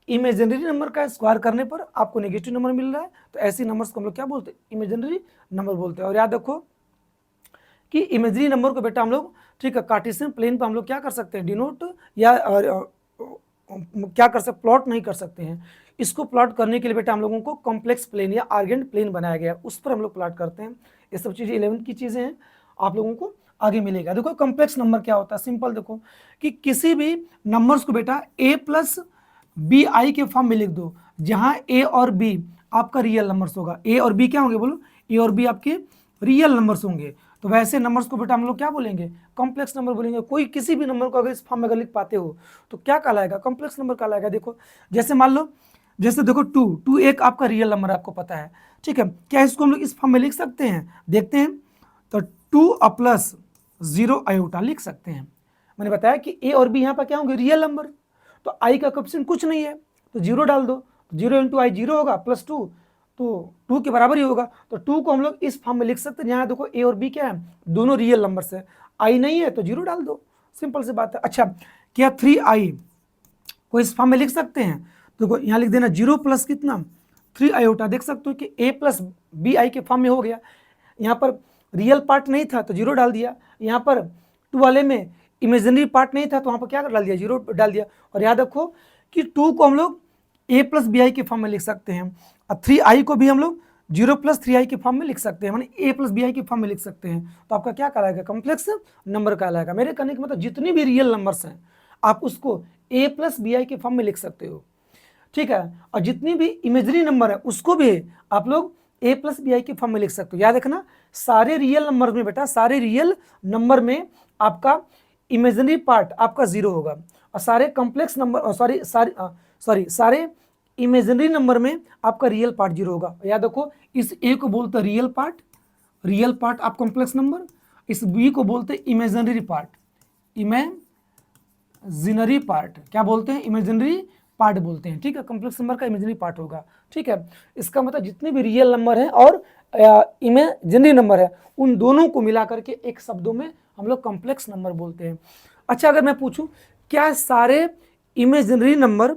इमेजिनरी नंबर का स्क्वायर करने पर आपको नेगेटिव नंबर मिल रहा है, तो ऐसी नंबर्स को हम लोग क्या बोलते हैं, इमेजिनरी नंबर बोलते हैं। और याद रखो कि इमेजिनरी नंबर को बेटा हम लोग, ठीक है, कार्टेशियन प्लेन पर हम लोग क्या कर सकते हैं, डिनोट या क्या कर सकते, प्लॉट नहीं कर सकते हैं। इसको प्लॉट करने के लिए बेटा हम लोगों को कॉम्प्लेक्स प्लेन या आर्गेंट प्लेन बनाया गया है, उस पर हम लोग प्लॉट करते हैं। ये सब चीज़ें 11th की चीज़ें हैं, आप लोगों को आगे मिलेगा। देखो कॉम्प्लेक्स नंबर क्या होता है, सिंपल देखो कि किसी भी नंबर्स को बेटा a + bi के फॉर्म में लिख दो, जहां a और b आपका रियल नंबर्स होगा। a और b क्या होंगे बोलो, a और b आपके रियल नंबर्स होंगे। तो वैसे नंबर्स को बेटा हम लोग क्या बोलेंगे, कॉम्प्लेक्स नंबर बोलेंगे। कोई किसी भी नंबर को अगर इस फॉर्म में अगर लिख पाते हो तो क्या कहलाएगा, कॉम्प्लेक्स नंबर कहलाएगा। देखो जैसे मान लो, जैसे देखो 2 एक आपका रियल नंबर आपको पता है, ठीक है, क्या इसको हम लोग इस फॉर्म में लिख सकते हैं, देखते हैं। तो 2 + 0 आयोटा लिख सकते हैं। मैंने बताया कि a और b यहाँ पर क्या होंगे, रियल नंबर। तो i का कोएफिशिएंट कुछ नहीं है तो 0 डाल दो, 0 इंटू आई 0 होगा, +2 तो 2 के बराबर ही होगा। तो 2 को हम लोग इस फॉर्म में लिख सकते हैं, यहाँ देखो a और b क्या है, दोनों रियल नंबर्स है, i नहीं है तो 0 डाल दो, सिंपल सी बात है। अच्छा, क्या 3i को इस फॉर्म में लिख सकते हैं? देखो यहाँ लिख देना 0 प्लस कितना 3 आयोटा, देख सकते हो कि a प्लस बी आई के फॉर्म में हो गया। यहाँ पर रियल पार्ट नहीं था तो 0 डाल दिया, यहाँ पर 2 वाले में इमेजिनरी पार्ट नहीं था तो वहाँ पर क्या डाल दिया, 0 डाल दिया। और याद रखो कि 2 को हम लोग a प्लस बी आई के फॉर्म में लिख सकते हैं, और 3i को भी हम लोग 0 प्लस 3i के फॉर्म में लिख सकते हैं, माने a प्लस बी आई के फॉर्म में लिख सकते हैं। तो आपका क्या कहलाएगा, कॉम्प्लेक्स नंबर कहलाएगा। मेरे कहने का मतलब जितनी भी रियल नंबर्स हैं आप उसको a प्लस बी आई के फॉर्म में लिख सकते हो, ठीक है। और जितनी भी इमेजरी नंबर है उसको भी आप लोग a प्लस बी आई के फॉर्म में लिख सकते हो। याद रखना सारे रियल नंबर में बेटा, सारे रियल नंबर में आपका इमेजरी पार्ट आपका 0 होगा, और सारे कॉम्प्लेक्स नंबर सारे इमेजनरी नंबर में आपका रियल पार्ट 0 होगा। याद रखो इस a को बोलते हैं रियल पार्ट आप कॉम्प्लेक्स नंबर, इस b को बोलते हैं इमेजनरी पार्ट, क्या बोलते हैं, इमेजिनरी पार्ट बोलते हैं, ठीक है। कॉम्प्लेक्स नंबर का इमेजिनरी पार्ट होगा, ठीक है। इसका मतलब जितने भी रियल नंबर हैं और इमेजिनरी नंबर है उन दोनों को मिला करके एक शब्दों में हम लोग कॉम्प्लेक्स नंबर बोलते हैं। अच्छा, अगर मैं पूछूं क्या सारे इमेजिनरी नंबर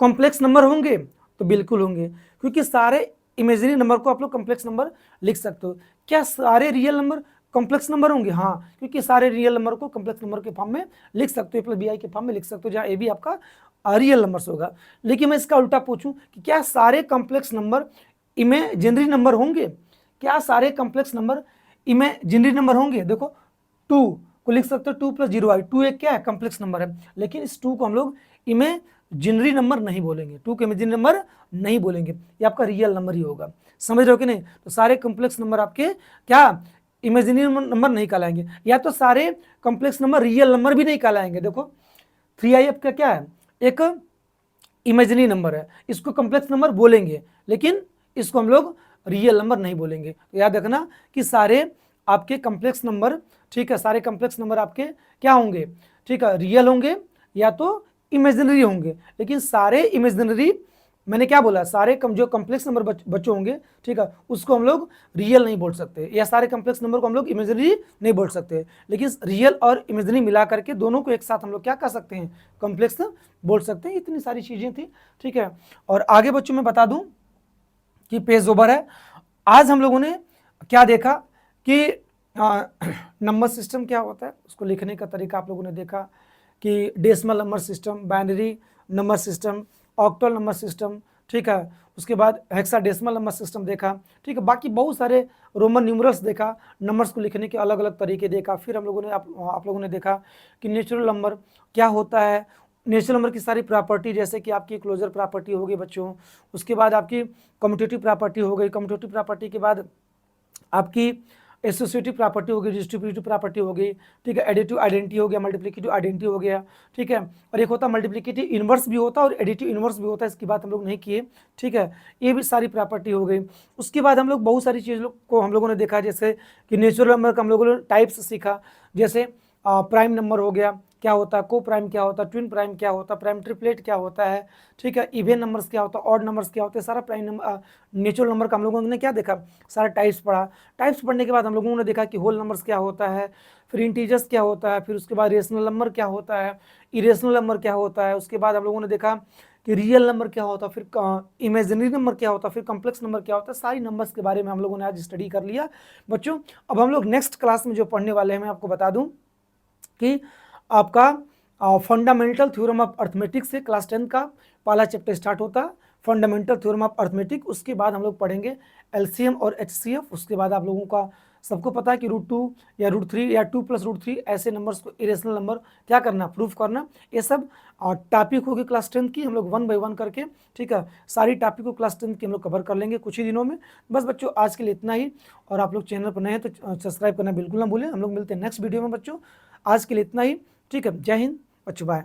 कॉम्प्लेक्स नंबर होंगे, तो बिल्कुल होंगे, क्योंकि सारे इमेजिनरी नंबर को आप लोग कॉम्प्लेक्स नंबर लिख सकते हो। क्या सारे रियल नंबर कॉम्प्लेक्स नंबर होंगे, हाँ, क्योंकि सारे रियल नंबर को कॉम्प्लेक्स नंबर के फॉर्म में लिख सकते हो, प्लस बी आई के फॉर्म में लिख सकते हो, जहाँ ए भी आपका रियल नंबर्स होगा। लेकिन मैं इसका उल्टा पूछूं कि क्या सारे कॉम्प्लेक्स नंबर इमेजिनरी नंबर होंगे, क्या सारे कॉम्प्लेक्स नंबर इमेजिनरी नंबर होंगे? देखो 2 को लिख सकते हो 2 प्लस 0i, 2 एक क्या है, कॉम्प्लेक्स नंबर है, लेकिन इस 2 को हम लोग इमेजिनरी नंबर नहीं बोलेंगे, 2 को इमेजिनरी नंबर नहीं बोलेंगे, ये आपका रियल नंबर ही होगा। समझ रहे हो कि नहीं? तो सारे कॉम्प्लेक्स नंबर आपके क्या इमेजिनरी नंबर नहीं कहलाएंगे, या तो सारे कॉम्प्लेक्स नंबर रियल नंबर भी नहीं कहलाएंगे। देखो 3i आपका क्या है, एक इमेजिनरी नंबर है, इसको कॉम्प्लेक्स नंबर बोलेंगे लेकिन इसको हम लोग रियल नंबर नहीं बोलेंगे। तो याद रखना कि सारे आपके कॉम्प्लेक्स नंबर, ठीक है, सारे कॉम्प्लेक्स नंबर आपके क्या होंगे, ठीक है, रियल होंगे या तो इमेजिनरी होंगे, लेकिन सारे इमेजिनरी, मैंने क्या बोला, सारे जो कॉम्प्लेक्स नंबर बच्चे होंगे, ठीक है, उसको हम लोग रियल नहीं बोल सकते, या सारे कॉम्प्लेक्स नंबर को हम लोग इमेजिनरी नहीं बोल सकते, लेकिन रियल और इमेजिनरी मिला करके दोनों को एक साथ हम लोग क्या कर सकते हैं, कॉम्प्लेक्स बोल सकते हैं। इतनी सारी चीज़ें थी, ठीक है। और आगे बच्चों मैं बता दूं कि पेज ओवर है। आज हम लोगों ने क्या देखा कि नंबर सिस्टम क्या होता है, उसको लिखने का तरीका आप लोगों ने देखा कि decimal number system, binary number system, octal number system, ठीक है, उसके बाद हेक्साडेसिमल नंबर सिस्टम देखा, ठीक है। बाकी बहुत सारे रोमन न्यूमरल्स देखा, नंबर्स को लिखने के अलग अलग तरीके देखा। फिर हम लोगों ने आप लोगों ने देखा कि नेचुरल नंबर क्या होता है, नेचुरल नंबर की सारी प्रॉपर्टी, जैसे कि आपकी क्लोजर प्रॉपर्टी हो गई बच्चों, उसके बाद आपकी कम्यूटेटिव प्रॉपर्टी हो गई, कम्यूटेटिव प्रॉपर्टी के बाद आपकी एसोसिएटिव प्रॉपर्टी हो गई, डिस्ट्रीब्यूटिव प्रॉपर्टी हो गई, ठीक है, एडिटिव आइडेंटिटी हो गया, मल्टीप्लिकेटिव आइडेंटिटी हो गया, ठीक है। और एक होता है मल्टीप्लिकेटिव इन्वर्स भी होता है और एडिटिव इन्वर्स भी होता है, इसकी बात हम लोग नहीं किए, ठीक है। ये भी सारी प्रॉपर्टी हो गई। उसके बाद हम लोग बहुत सारी चीज़ों को हम लोगों ने देखा, जैसे कि नेचुरल नंबर का हम लोगों ने टाइप्स सीखा, जैसे प्राइम नंबर हो गया, क्या होता है, को प्राइम क्या होता है, ट्विन प्राइम क्या होता है, प्राइम ट्रिपलेट क्या होता है, ठीक है, इवन नंबर्स क्या होता है, ऑड नंबर्स क्या होते हैं, सारा प्राइम नंबर नेचुरल नंबर का हम लोगों ने क्या देखा, सारा टाइप्स पढ़ा। टाइप्स पढ़ने के बाद हम लोगों ने देखा कि होल नंबर्स क्या होता है, फिर इंटीजर्स क्या होता है, फिर उसके बाद रेशनल नंबर क्या होता है, इरेशनल नंबर क्या होता है, उसके बाद हम लोगों ने देखा कि रियल नंबर क्या होता है, फिर इमेजिनरी नंबर क्या होता है, फिर कॉम्प्लेक्स नंबर क्या होता है। सारी नंबर्स के बारे में हम लोगों ने आज स्टडी कर लिया बच्चों। अब हम लोग नेक्स्ट क्लास में जो पढ़ने वाले हैं, मैं आपको बता दूं कि आपका फंडामेंटल थ्योरम ऑफ अर्थमेटिक से क्लास 10 का पहला चैप्टर स्टार्ट होता है, फंडामेंटल थ्योरम ऑफ अर्थमेटिक। उसके बाद हम लोग पढ़ेंगे एलसीएम और एचसीएफ। उसके बाद आप लोगों का सबको पता है कि √2 या √3 या 2 + √3 ऐसे नंबर्स को इरेशनल नंबर क्या करना, प्रूफ करना। ये सब टॉपिक होगी क्लास 10 की, हम लोग 1 बाय 1 करके, ठीक है, सारी टॉपिक को क्लास 10 की हम लोग कवर कर लेंगे कुछ ही दिनों में। बस बच्चों आज के लिए इतना ही, और आप लोग चैनल पर नए हैं तो सब्सक्राइब करना बिल्कुल ना भूलें। हम लोग मिलते हैं नेक्स्ट वीडियो में बच्चों, आज के लिए इतना ही, ठीक है। जय हिंद बच्चों, बाय।